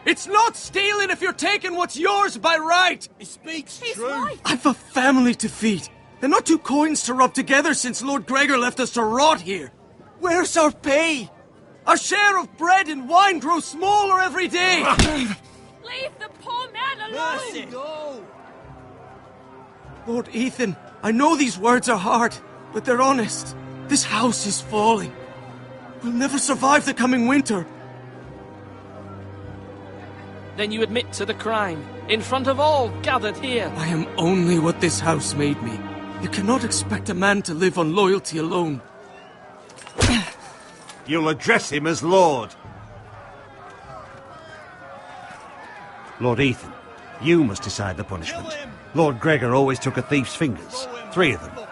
It's not stealing if you're taking what's yours by right. He speaks true. Right. I've a family to feed. They're not 2 coins to rub together since Lord Gregor left us to rot here. Where's our pay? Our share of bread and wine grows smaller every day. Leave the poor man alone! Mercy. No. Lord Ethan, I know these words are hard, but they're honest. This house is falling. We'll never survive the coming winter. Then you admit to the crime, in front of all gathered here. I am only what this house made me. You cannot expect a man to live on loyalty alone. You'll address him as Lord. Lord Ethan, you must decide the punishment. Lord Gregor always took a thief's fingers. 3 of them.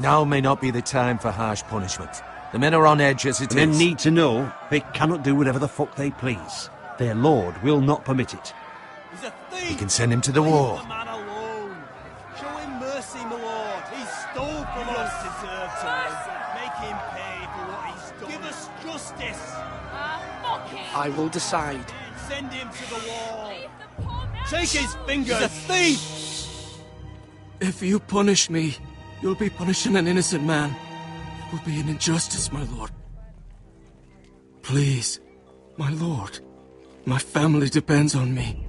Now may not be the time for harsh punishment. The men are on edge as it is. Men need to know they cannot do whatever the fuck they please. Their lord will not permit it. He's a thief! We can send him to the wall. Leave the man alone. Show him mercy, my lord. He stole from us. Deserve to make him pay for what he's done. Give us justice. I will decide. Send him to the wall. Take his fingers. He's a thief. If you punish me, you'll be punishing an innocent man. It will be an injustice, my lord. Please, my lord. My family depends on me.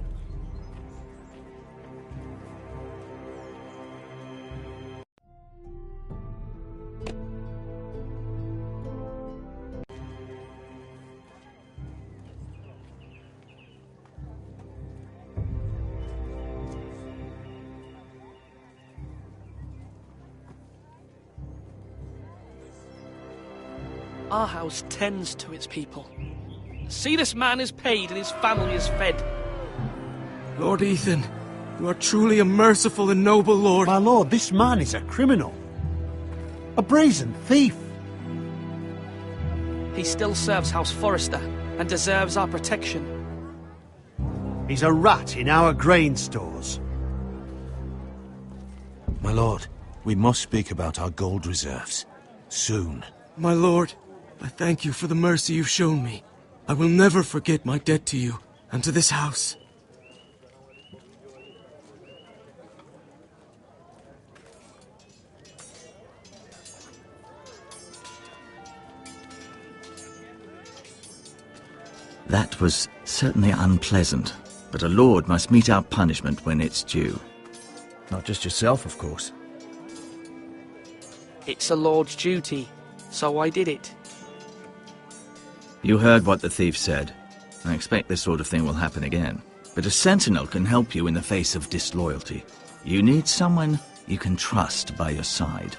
Our house tends to its people. See, this man is paid and his family is fed. Lord Ethan, you are truly a merciful and noble lord. My lord, this man is a criminal. A brazen thief. He still serves House Forrester and deserves our protection. He's a rat in our grain stores. My lord, we must speak about our gold reserves. Soon. My lord, I thank you for the mercy you've shown me. I will never forget my debt to you and to this house. That was certainly unpleasant, but a lord must mete out punishment when it's due. Not just yourself, of course. It's a lord's duty, so I did it. You heard what the thief said. I expect this sort of thing will happen again. But a sentinel can help you in the face of disloyalty. You need someone you can trust by your side.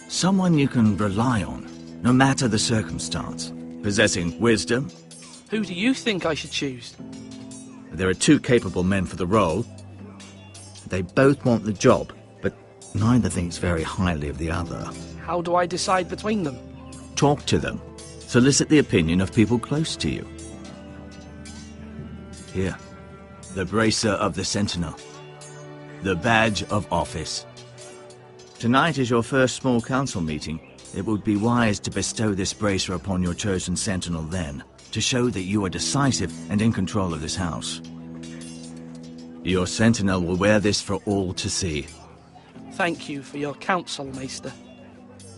Someone you can rely on, no matter the circumstance. Possessing wisdom. Who do you think I should choose? There are 2 capable men for the role. They both want the job, but neither thinks very highly of the other. How do I decide between them? Talk to them. Solicit the opinion of people close to you. Here, the bracer of the Sentinel. The badge of office. Tonight is your first small council meeting. It would be wise to bestow this bracer upon your chosen sentinel then, to show that you are decisive and in control of this house. Your sentinel will wear this for all to see. Thank you for your counsel, Maester.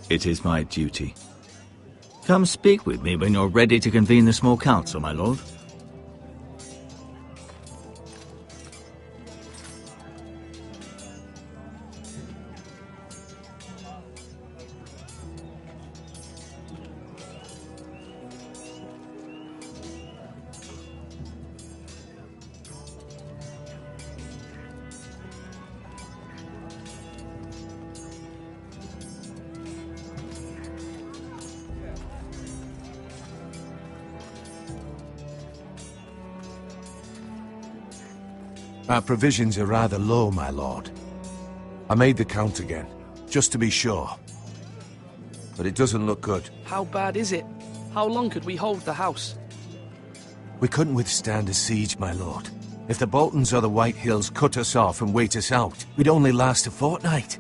It is my duty. Come speak with me when you're ready to convene the small council, my lord. Our provisions are rather low, my lord. I made the count again, just to be sure. But it doesn't look good. How bad is it? How long could we hold the house? We couldn't withstand a siege, my lord. If the Boltons or the White Hills cut us off and wait us out, we'd only last a fortnight.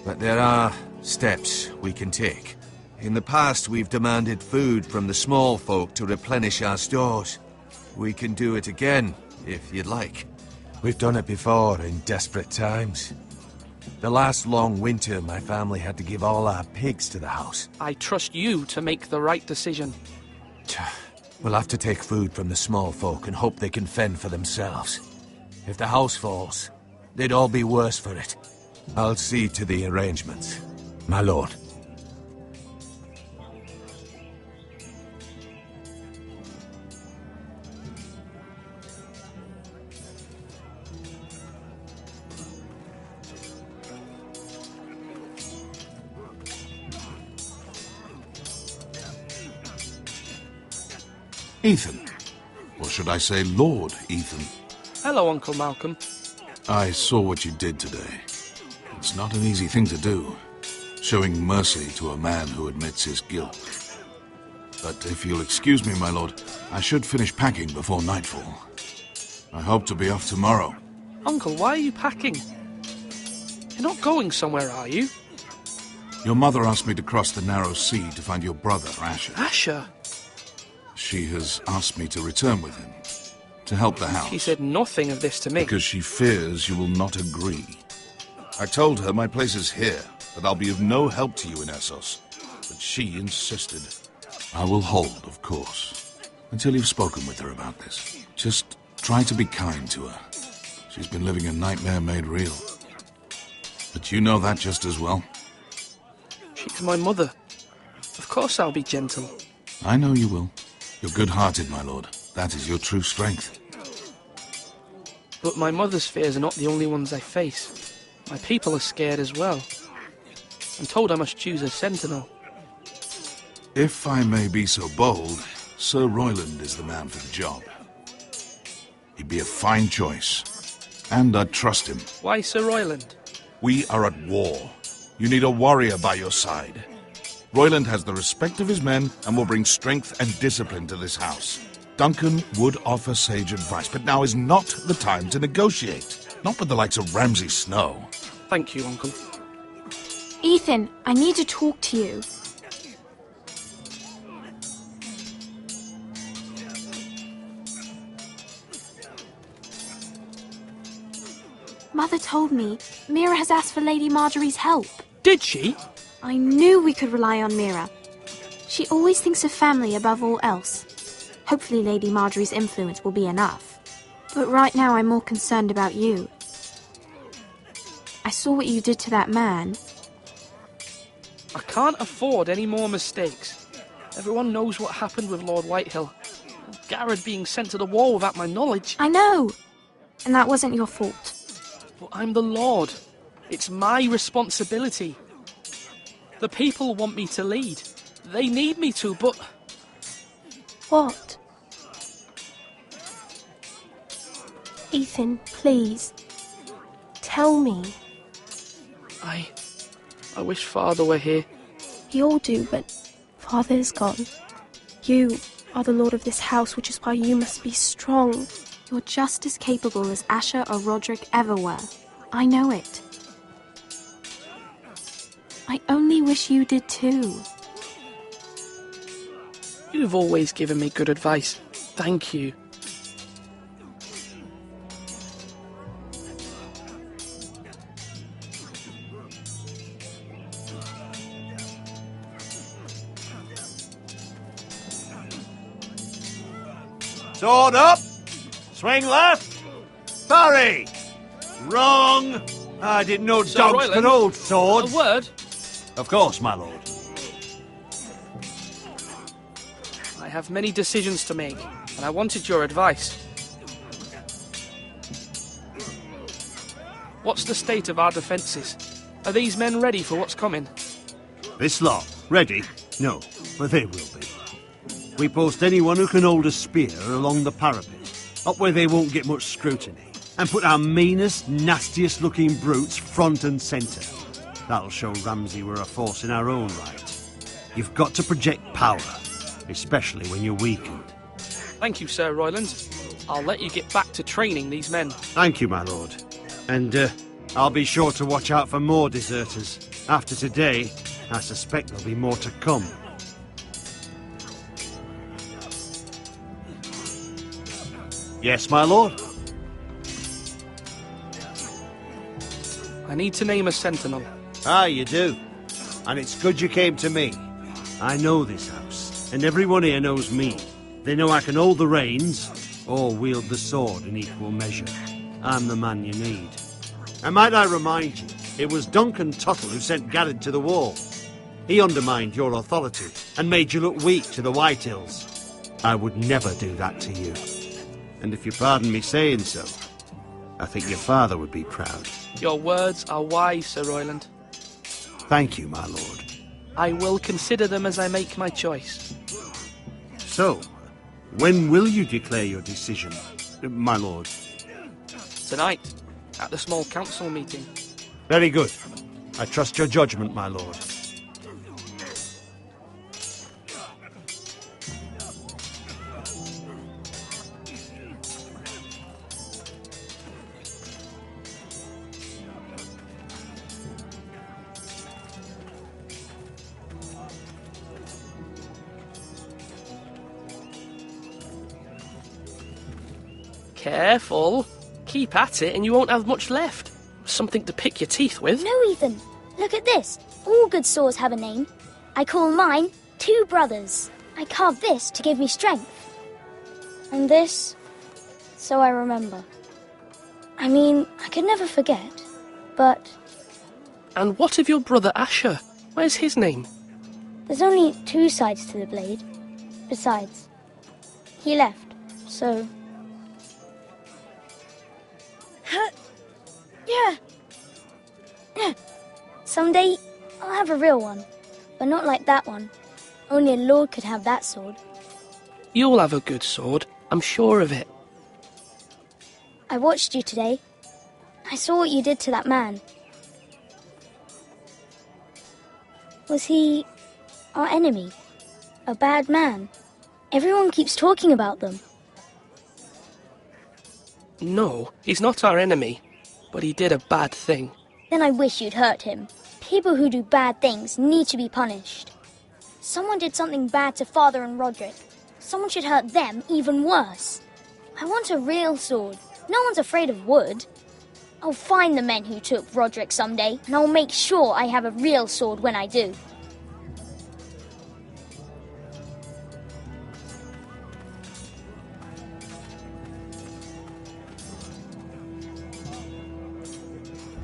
But there are steps we can take. In the past, we've demanded food from the small folk to replenish our stores. We can do it again, if you'd like. We've done it before in desperate times. The last long winter, my family had to give all our pigs to the house. I trust you to make the right decision. We'll have to take food from the small folk and hope they can fend for themselves. If the house falls, they'd all be worse for it. I'll see to the arrangements, my lord. Ethan. Or should I say Lord Ethan? Hello, Uncle Malcolm. I saw what you did today. It's not an easy thing to do, showing mercy to a man who admits his guilt. But if you'll excuse me, my lord, I should finish packing before nightfall. I hope to be off tomorrow. Uncle, why are you packing? You're not going somewhere, are you? Your mother asked me to cross the narrow sea to find your brother, Asher. Asher? She has asked me to return with him, to help the house. She said nothing of this to me. Because she fears you will not agree. I told her my place is here, that I'll be of no help to you in Essos. But she insisted. I will hold, of course, until you've spoken with her about this. Just try to be kind to her. She's been living a nightmare made real. But you know that just as well. She's my mother. Of course I'll be gentle. I know you will. You're good-hearted, my lord. That is your true strength. But my mother's fears are not the only ones I face. My people are scared as well. I'm told I must choose a sentinel. If I may be so bold, Sir Royland is the man for the job. He'd be a fine choice. And I'd trust him. Why Sir Royland? We are at war. You need a warrior by your side. Royland has the respect of his men and will bring strength and discipline to this house. Duncan would offer sage advice, but now is not the time to negotiate. Not with the likes of Ramsay Snow. Thank you, Uncle. Ethan, I need to talk to you. Mother told me Mira has asked for Lady Marjorie's help. Did she? I knew we could rely on Mira. She always thinks of family above all else. Hopefully Lady Marjorie's influence will be enough. But right now I'm more concerned about you. I saw what you did to that man. I can't afford any more mistakes. Everyone knows what happened with Lord Whitehill. Garrett being sent to the war without my knowledge. I know. And that wasn't your fault. But I'm the Lord. It's my responsibility. The people want me to lead. They need me to, but... What? Ethan, please. Tell me. I wish Father were here. We all do, but Father is gone. You are the lord of this house, which is why you must be strong. You're just as capable as Asher or Roderick ever were. I know it. I only wish you did too. You've always given me good advice. Thank you. Sword up! Swing left! Parry! Wrong! I didn't know Sir dogs Royland, could hold swords. A word? Of course, my lord. I have many decisions to make, and I wanted your advice. What's the state of our defences? Are these men ready for what's coming? This lot, ready? No, but they will be. We post anyone who can hold a spear along the parapet, up where they won't get much scrutiny, and put our meanest, nastiest looking brutes front and centre. That'll show Ramsay we're a force in our own right. You've got to project power, especially when you're weakened. Thank you, Sir Royland. I'll let you get back to training these men. Thank you, my lord. And I'll be sure to watch out for more deserters. After today, I suspect there'll be more to come. Yes, my lord? I need to name a sentinel. Ah, you do. And it's good you came to me. I know this house, and everyone here knows me. They know I can hold the reins, or wield the sword in equal measure. I'm the man you need. And might I remind you, it was Duncan Tuttle who sent Garrett to the wall. He undermined your authority, and made you look weak to the Whitehills. I would never do that to you. And if you pardon me saying so, I think your father would be proud. Your words are wise, Sir Royland. Thank you, my lord. I will consider them as I make my choice. So, when will you declare your decision, my lord? Tonight, at the small council meeting. Very good. I trust your judgment, my lord. Careful. Keep at it and you won't have much left. Something to pick your teeth with. No, Ethan. Look at this. All good swords have a name. I call mine Two Brothers. I carved this to give me strength. And this, so I remember. I mean, I could never forget, but... And what of your brother Asher? Where's his name? There's only two sides to the blade. Besides, he left, so... Yeah. Someday, I'll have a real one. But not like that one. Only a lord could have that sword. You'll have a good sword. I'm sure of it. I watched you today. I saw what you did to that man. Was he our enemy? A bad man? Everyone keeps talking about them. No, he's not our enemy. But he did a bad thing. Then I wish you'd hurt him. People who do bad things need to be punished. Someone did something bad to Father and Roderick. Someone should hurt them even worse. I want a real sword. No one's afraid of wood. I'll find the men who took Roderick someday, and I'll make sure I have a real sword when I do.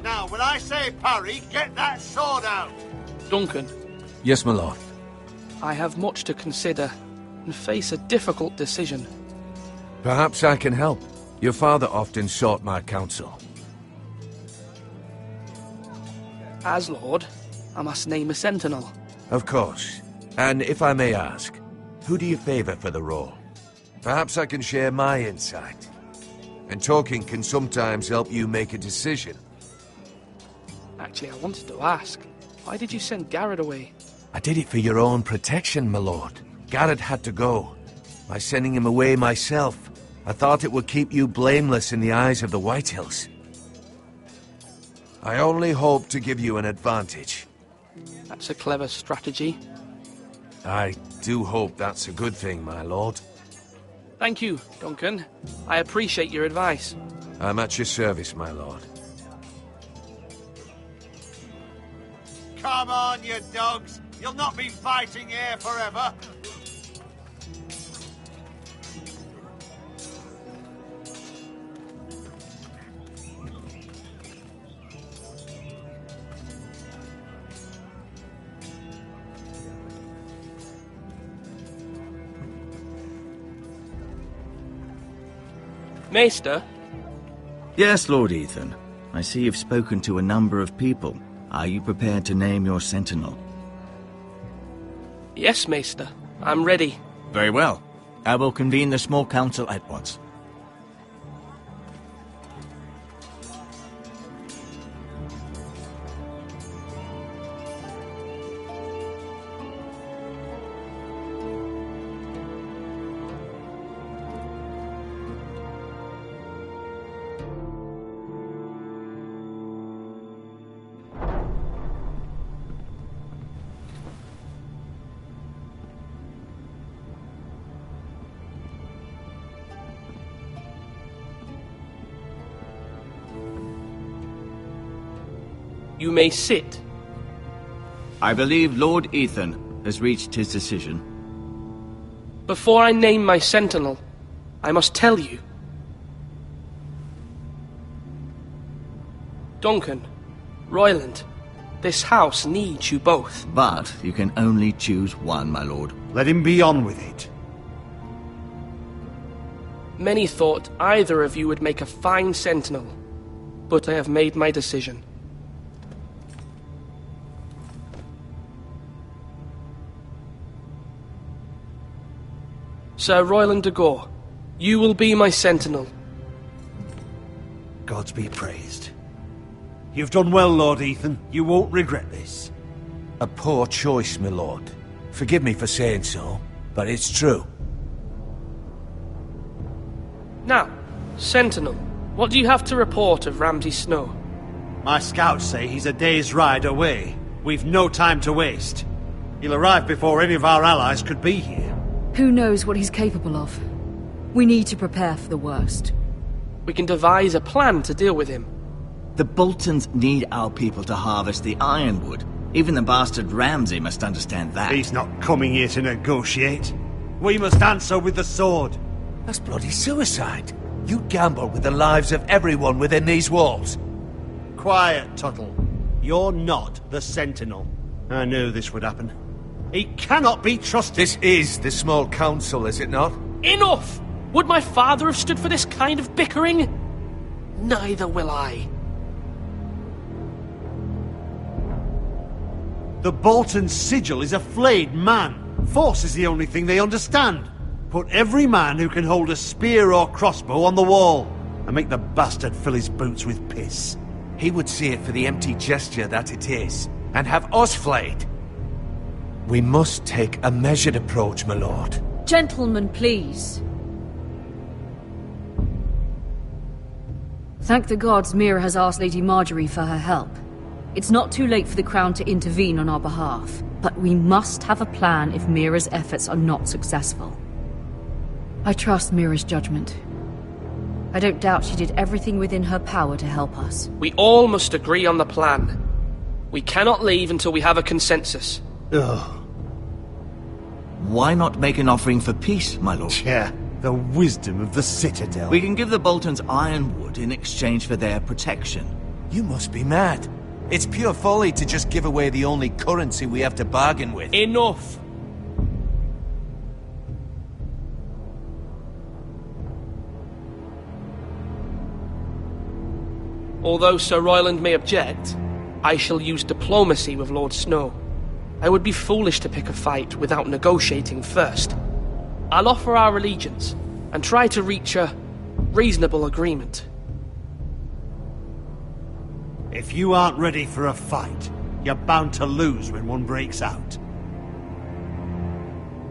Now, when I say parry, get that sword out! Duncan. Yes, my lord. I have much to consider and face a difficult decision. Perhaps I can help. Your father often sought my counsel. As Lord, I must name a sentinel. Of course. And if I may ask, who do you favour for the role? Perhaps I can share my insight. And talking can sometimes help you make a decision. Actually, I wanted to ask, why did you send Garrett away? I did it for your own protection, my lord. Garrett had to go. By sending him away myself, I thought it would keep you blameless in the eyes of the Whitehills. I only hope to give you an advantage. That's a clever strategy. I do hope that's a good thing, my lord. Thank you, Duncan. I appreciate your advice. I'm at your service, my lord. Come on, you dogs! You'll not be fighting here forever! Maester? Yes, Lord Ethan. I see you've spoken to a number of people. Are you prepared to name your sentinel? Yes, Maester. I'm ready. Very well. I will convene the small council at once. You may sit. I believe Lord Ethan has reached his decision. Before I name my sentinel, I must tell you. Duncan, Royland, this house needs you both. But you can only choose one, my lord. Let him be on with it. Many thought either of you would make a fine sentinel, but I have made my decision. Sir Royland de Gore, you will be my sentinel. Gods be praised. You've done well, Lord Ethan. You won't regret this. A poor choice, my lord. Forgive me for saying so, but it's true. Now, sentinel, what do you have to report of Ramsay Snow? My scouts say he's a day's ride away. We've no time to waste. He'll arrive before any of our allies could be here. Who knows what he's capable of? We need to prepare for the worst. We can devise a plan to deal with him. The Boltons need our people to harvest the ironwood. Even the bastard Ramsay must understand that. He's not coming here to negotiate. We must answer with the sword. That's bloody suicide. You gamble with the lives of everyone within these walls. Quiet, Tuttle. You're not the Sentinel. I knew this would happen. He cannot be trusted. This is the small council, is it not? Enough! Would my father have stood for this kind of bickering? Neither will I. The Bolton sigil is a flayed man. Force is the only thing they understand. Put every man who can hold a spear or crossbow on the wall, and make the bastard fill his boots with piss. He would see it for the empty gesture that it is, and have us flayed. We must take a measured approach, my lord. Gentlemen, please. Thank the gods Mira has asked Lady Marjorie for her help. It's not too late for the Crown to intervene on our behalf, but we must have a plan if Mira's efforts are not successful. I trust Mira's judgment. I don't doubt she did everything within her power to help us. We all must agree on the plan. We cannot leave until we have a consensus. Ugh. Why not make an offering for peace, my lord? Yeah, the wisdom of the Citadel. We can give the Boltons ironwood in exchange for their protection. You must be mad. It's pure folly to just give away the only currency we have to bargain with. Enough! Although Sir Royland may object, I shall use diplomacy with Lord Snow. I would be foolish to pick a fight without negotiating first. I'll offer our allegiance, and try to reach a reasonable agreement. If you aren't ready for a fight, you're bound to lose when one breaks out.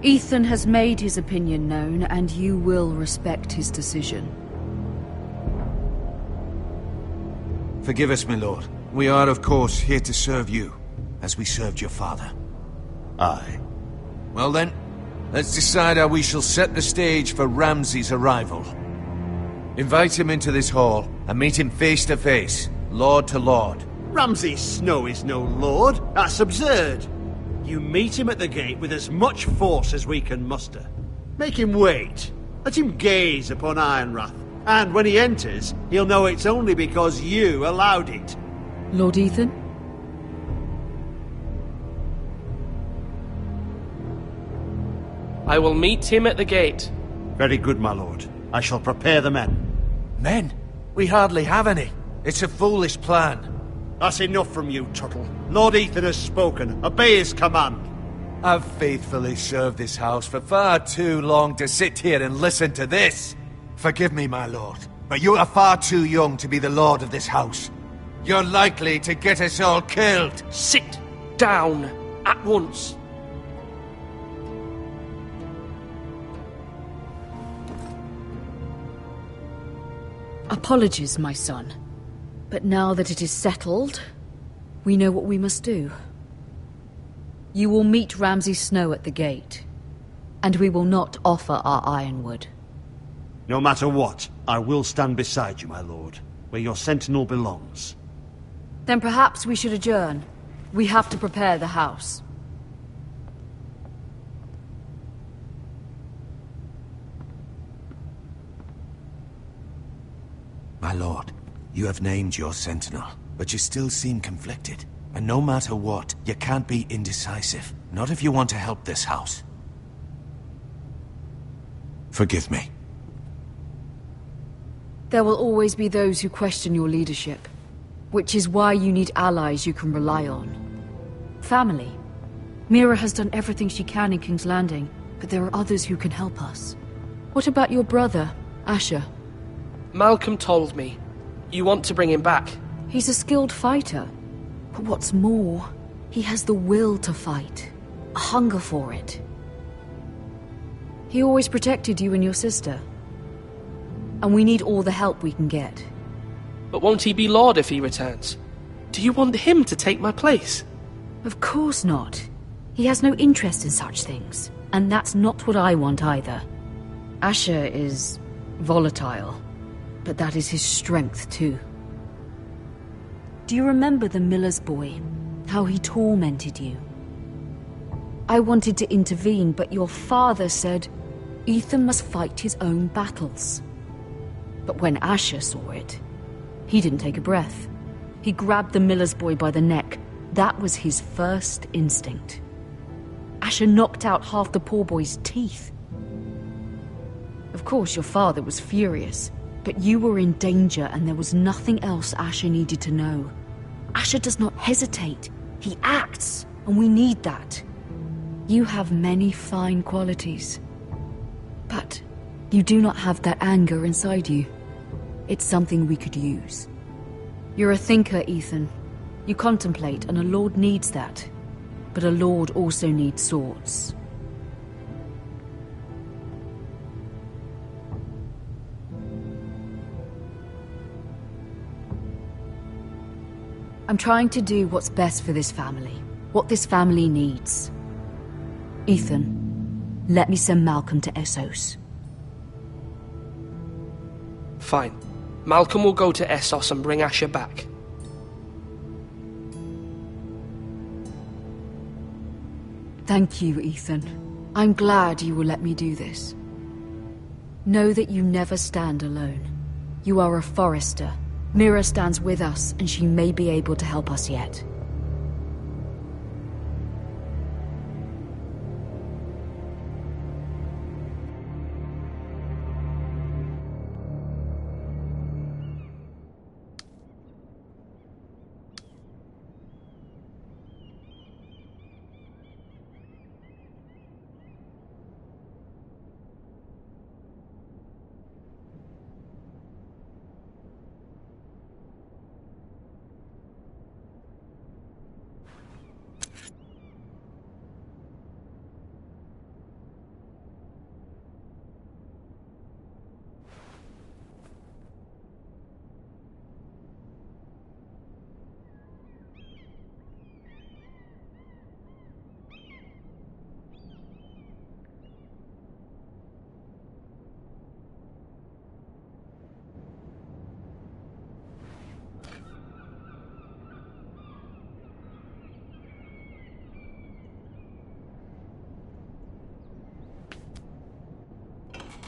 Ethan has made his opinion known, and you will respect his decision. Forgive us, my lord. We are, of course, here to serve you. as we served your father? Aye. Well then, let's decide how we shall set the stage for Ramsay's arrival. Invite him into this hall, and meet him face to face, lord to lord. Ramsay Snow is no lord. That's absurd. You meet him at the gate with as much force as we can muster. Make him wait. Let him gaze upon Ironrath. And when he enters, he'll know it's only because you allowed it. Lord Ethan? I will meet him at the gate. Very good, my lord. I shall prepare the men. Men? We hardly have any. It's a foolish plan. That's enough from you, Tuttle. Lord Ethan has spoken. Obey his command. I've faithfully served this house for far too long to sit here and listen to this. Forgive me, my lord, but you are far too young to be the lord of this house. You're likely to get us all killed. Sit down at once. Apologies, my son. But now that it is settled, we know what we must do. You will meet Ramsay Snow at the gate, and we will not offer our ironwood. No matter what, I will stand beside you, my lord, where your sentinel belongs. Then perhaps we should adjourn. We have to prepare the house. My lord, you have named your sentinel, but you still seem conflicted. And no matter what, you can't be indecisive. Not if you want to help this house. Forgive me. There will always be those who question your leadership, which is why you need allies you can rely on. Family. Mira has done everything she can in King's Landing, but there are others who can help us. What about your brother, Asher? Malcolm told me. You want to bring him back? He's a skilled fighter. But what's more, he has the will to fight. A hunger for it. He always protected you and your sister. And we need all the help we can get. But won't he be Lord if he returns? Do you want him to take my place? Of course not. He has no interest in such things. And that's not what I want either. Asher is volatile. But that is his strength too. Do you remember the miller's boy? How he tormented you? I wanted to intervene, but your father said Ethan must fight his own battles. But when Asher saw it, he didn't take a breath. He grabbed the miller's boy by the neck. That was his first instinct. Asher knocked out half the poor boy's teeth. Of course, your father was furious. But you were in danger, and there was nothing else Asher needed to know. Asher does not hesitate. He acts, and we need that. You have many fine qualities. But you do not have that anger inside you. It's something we could use. You're a thinker, Ethan. You contemplate, and a lord needs that. But a lord also needs swords. I'm trying to do what's best for this family. What this family needs. Ethan, let me send Malcolm to Essos. Fine. Malcolm will go to Essos and bring Asher back. Thank you, Ethan. I'm glad you will let me do this. Know that you never stand alone. You are a Forrester. Mira stands with us, and she may be able to help us yet.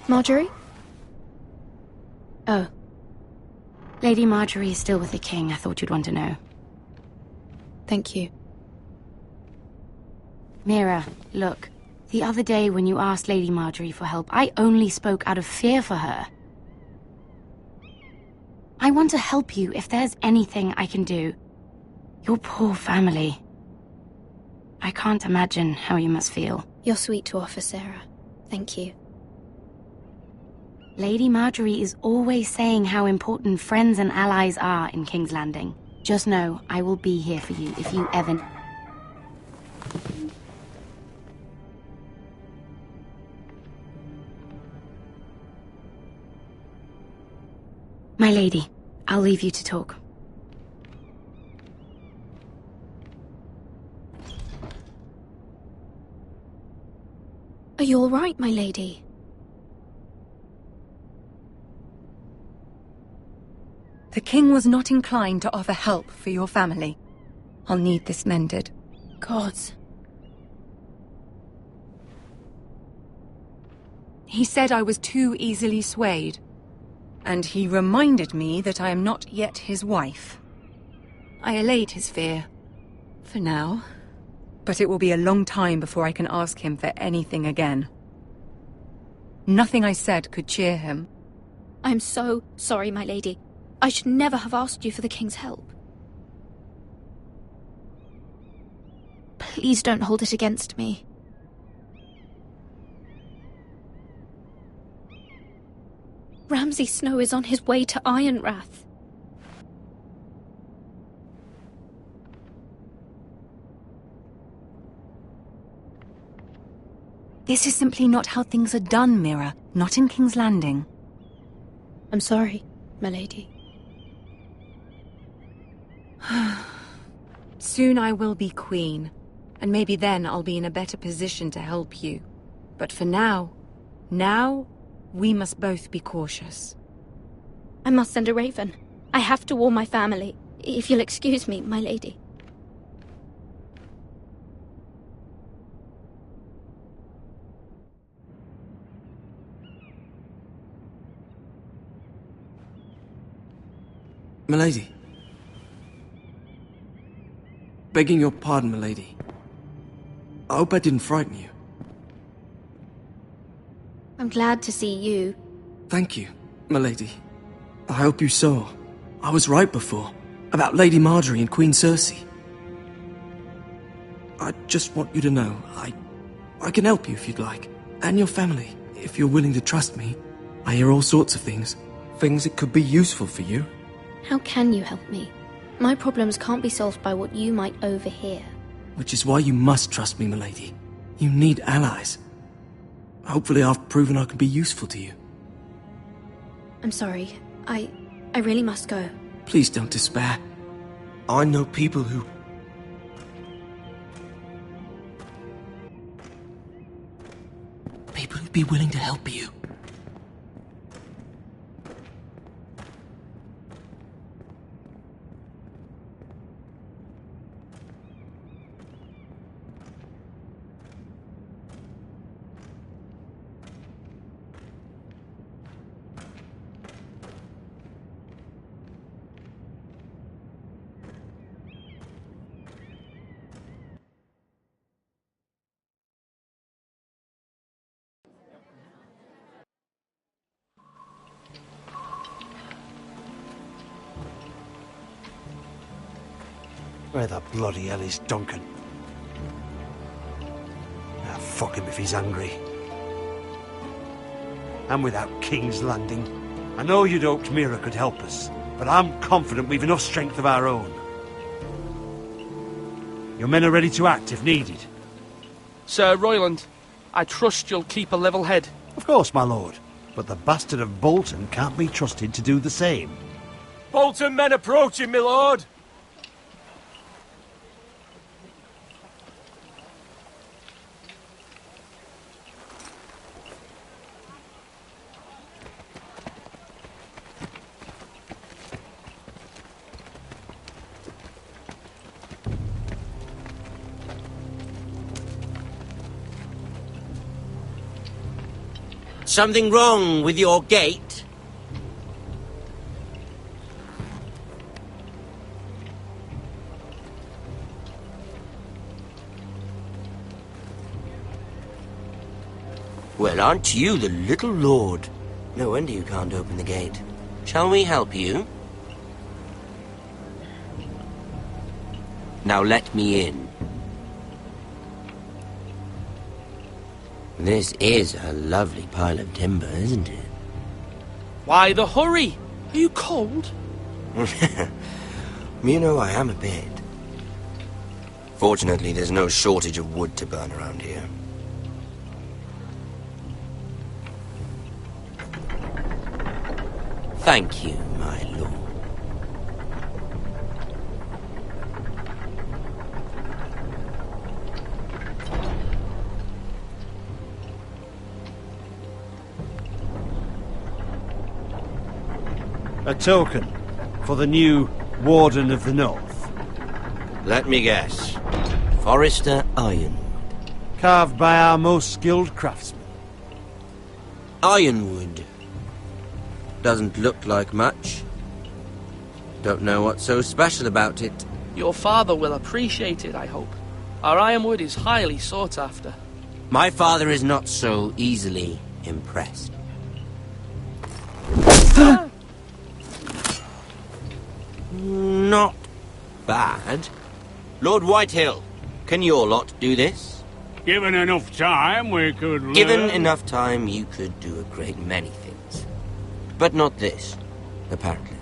Marjorie? Oh. Lady Marjorie is still with the king. I thought you'd want to know. Thank you. Mira, look. The other day when you asked Lady Marjorie for help, I only spoke out of fear for her. I want to help you if there's anything I can do. Your poor family. I can't imagine how you must feel. You're sweet to offer, Sarah. Thank you. Lady Marjorie is always saying how important friends and allies are in King's Landing. Just know, I will be here for you if you ever... My lady, I'll leave you to talk. Are you all right, my lady? The king was not inclined to offer help for your family. I'll need this mended. Gods. He said I was too easily swayed. And he reminded me that I am not yet his wife. I allayed his fear. For now. But it will be a long time before I can ask him for anything again. Nothing I said could cheer him. I'm so sorry, my lady. I should never have asked you for the king's help. Please don't hold it against me. Ramsay Snow is on his way to Ironrath. This is simply not how things are done, Mira. Not in King's Landing. I'm sorry, my lady. Soon I will be queen, and maybe then I'll be in a better position to help you. But for now, we must both be cautious. I must send a raven. I have to warn my family. If you'll excuse me, my lady. Milady. Begging your pardon, milady. I hope I didn't frighten you. I'm glad to see you. Thank you, milady. I hope you saw. I was right before. About Lady Marjorie and Queen Cersei. I just want you to know, I can help you if you'd like. And your family, if you're willing to trust me. I hear all sorts of things. Things that could be useful for you. How can you help me? My problems can't be solved by what you might overhear. Which is why you must trust me, milady. You need allies. Hopefully I've proven I can be useful to you. I'm sorry. I really must go. Please don't despair. I know people who... People who'd be willing to help you. Where the bloody hell is Duncan? Ah, fuck him if he's angry. And without King's Landing. I know you'd hoped Mira could help us, but I'm confident we've enough strength of our own. Your men are ready to act if needed. Sir Royland, I trust you'll keep a level head. Of course, my lord. But the bastard of Bolton can't be trusted to do the same. Bolton men approaching, my lord! Something wrong with your gate? Well, aren't you the little lord? No wonder you can't open the gate. Shall we help you? Now let me in. This is a lovely pile of timber, isn't it? Why the hurry? Are you cold? You know, I am a bit. Fortunately, there's no shortage of wood to burn around here. Thank you, my lord. A token for the new Warden of the North. Let me guess. Forrester Ironwood. Carved by our most skilled craftsmen. Ironwood. Doesn't look like much. Don't know what's so special about it. Your father will appreciate it, I hope. Our ironwood is highly sought after. My father is not so easily impressed. Not bad. Lord Whitehill, can your lot do this? Given enough time, we could learn. Given enough time, you could do a great many things. But not this, apparently.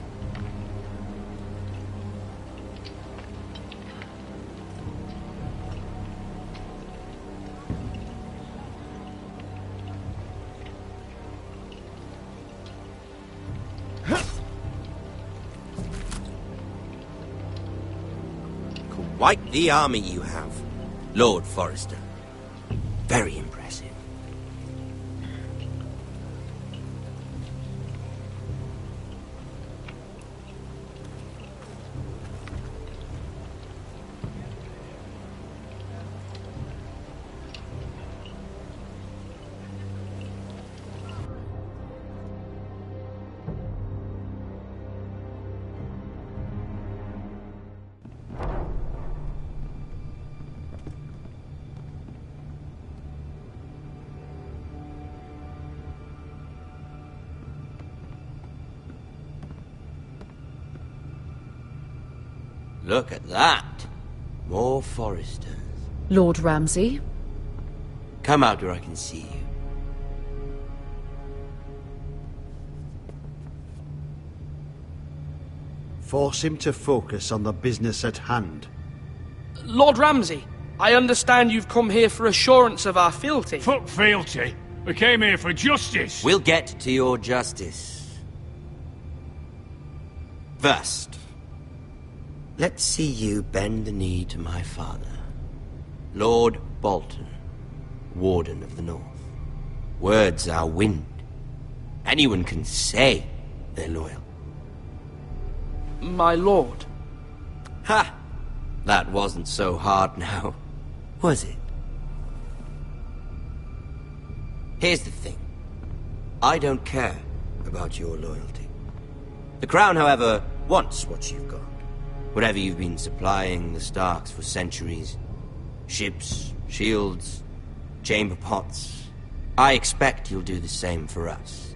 Quite the army you have, Lord Forrester. Very impressive. Look at that. More Forresters. Lord Ramsay? Come out where I can see you. Force him to focus on the business at hand. Lord Ramsay, I understand you've come here for assurance of our fealty. Fuck fealty. We came here for justice. We'll get to your justice. First, let's see you bend the knee to my father, Lord Bolton, Warden of the North. Words are wind. Anyone can say they're loyal. My lord. Ha! That wasn't so hard now, was it? Here's the thing. I don't care about your loyalty. The Crown, however, wants what you've got. Whatever you've been supplying the Starks for centuries. Ships, shields, chamber pots. I expect you'll do the same for us.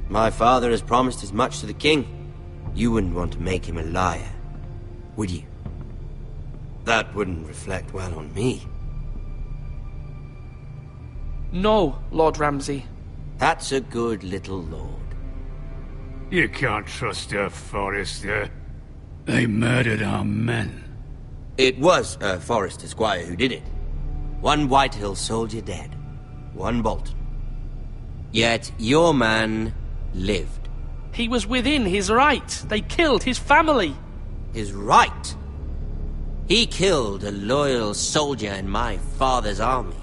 My father has promised as much to the king. You wouldn't want to make him a liar, would you? That wouldn't reflect well on me. No, Lord Ramsay. That's a good little lord. You can't trust her, Forrester. They murdered our men. It was a Forrester squire who did it. One Whitehill soldier dead. One Bolton. Yet your man lived. He was within his right. They killed his family. His right? He killed a loyal soldier in my father's army.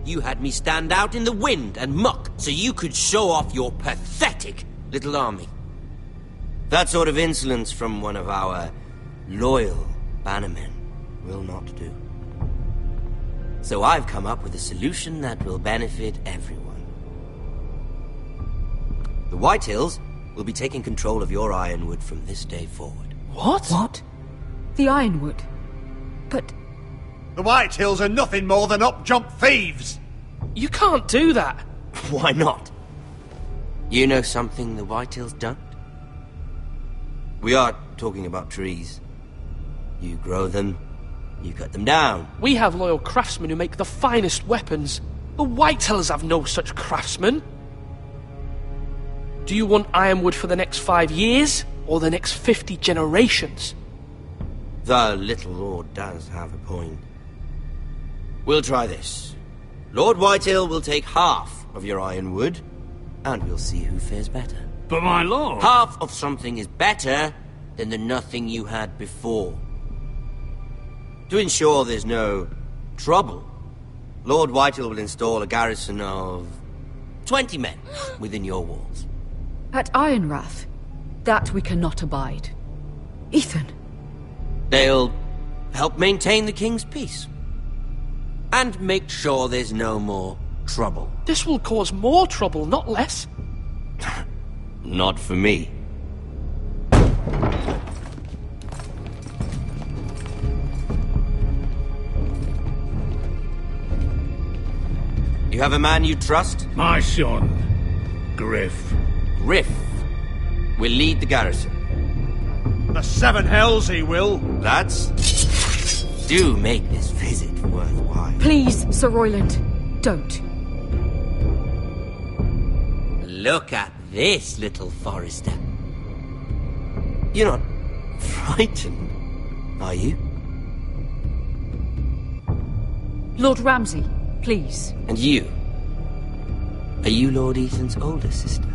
You had me stand out in the wind and muck so you could show off your pathetic little army. That sort of insolence from one of our loyal bannermen will not do. So I've come up with a solution that will benefit everyone. The Whitehills will be taking control of your Ironwood from this day forward. What? What? The Ironwood? But... The Whitehills are nothing more than up-jump thieves! You can't do that! Why not? You know something the Whitehills don't? We are talking about trees. You grow them, you cut them down. We have loyal craftsmen who make the finest weapons. The Whitehills have no such craftsmen. Do you want Ironwood for the next 5 years, or the next 50 generations? The little Lord does have a point. We'll try this. Lord Whitehill will take half of your Ironwood, and we'll see who fares better. But my lord... Half of something is better than the nothing you had before. To ensure there's no trouble, Lord Whitehill will install a garrison of 20 men within your walls. At Ironrath? That we cannot abide. Ethan. They'll help maintain the king's peace. And make sure there's no more trouble. This will cause more trouble, not less. Not for me. You have a man you trust? My son, Griff. Griff will lead the garrison. The Seven Hells he will. Lads, do make this visit worthwhile. Please, Sir Royland, don't. Look at this, little Forester. You're not frightened, are you? Lord Ramsay, please. And you? Are you Lord Ethan's older sister?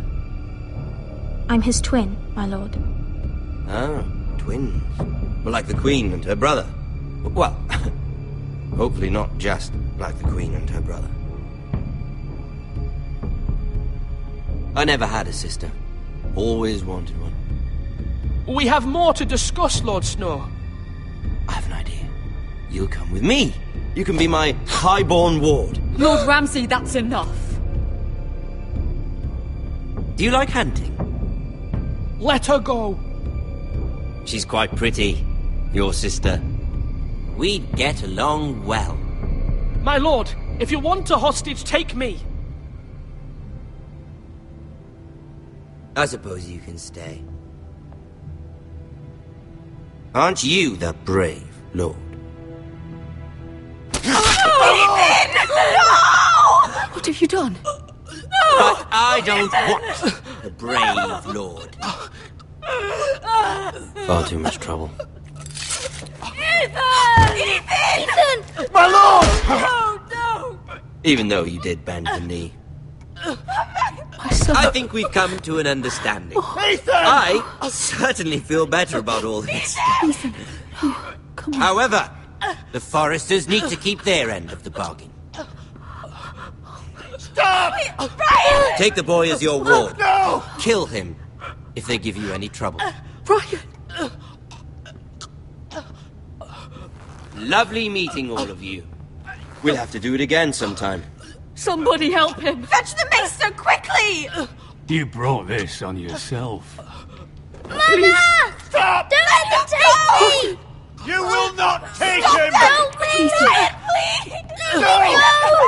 I'm his twin, my lord. Ah, twins. Well, like the Queen and her brother. Well, hopefully not just like the Queen and her brother. I never had a sister. Always wanted one. We have more to discuss, Lord Snow. I have an idea. You'll come with me. You can be my highborn ward. Lord Ramsay, that's enough. Do you like hunting? Let her go. She's quite pretty, your sister. We'd get along well. My lord, if you want a hostage, take me. I suppose you can stay. Aren't you the brave lord? Ethan! No! What have you done? But I don't want the brave lord. Far too much trouble. Ethan! Ethan! My lord! Oh, no! Even though you did bend the knee. My son... I think we've come to an understanding. Ethan! I certainly feel better about all this. Ethan, oh, come on. However, the Foresters need to keep their end of the bargain. Stop! Ryan! Take the boy as your ward. No! Kill him if they give you any trouble. Ryan! Lovely meeting all of you. We'll have to do it again sometime. Somebody help him! Fetch the maester, quickly! You brought this on yourself. Mama! Stop! Don't let them take me! You will not take him! Help me! Ryan, please! No!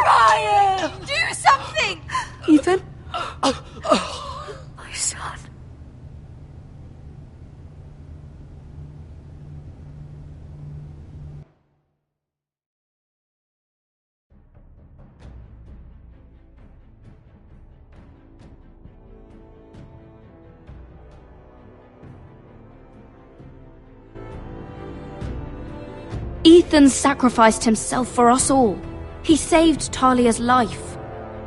Ryan! Do something! Ethan? My son. Ethan sacrificed himself for us all. He saved Talia's life.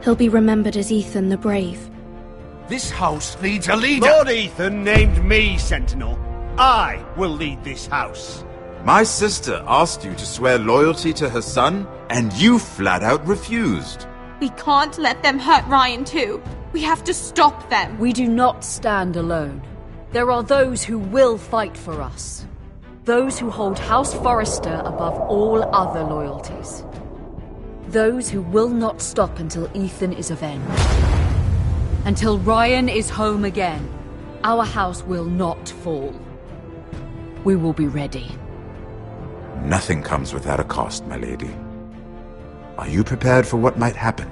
He'll be remembered as Ethan the Brave. This house needs a leader! Lord Ethan named me Sentinel. I will lead this house. My sister asked you to swear loyalty to her son, and you flat out refused. We can't let them hurt Ryan too. We have to stop them. We do not stand alone. There are those who will fight for us. Those who hold House Forrester above all other loyalties. Those who will not stop until Ethan is avenged. Until Ryan is home again, our house will not fall. We will be ready. Nothing comes without a cost, my lady. Are you prepared for what might happen?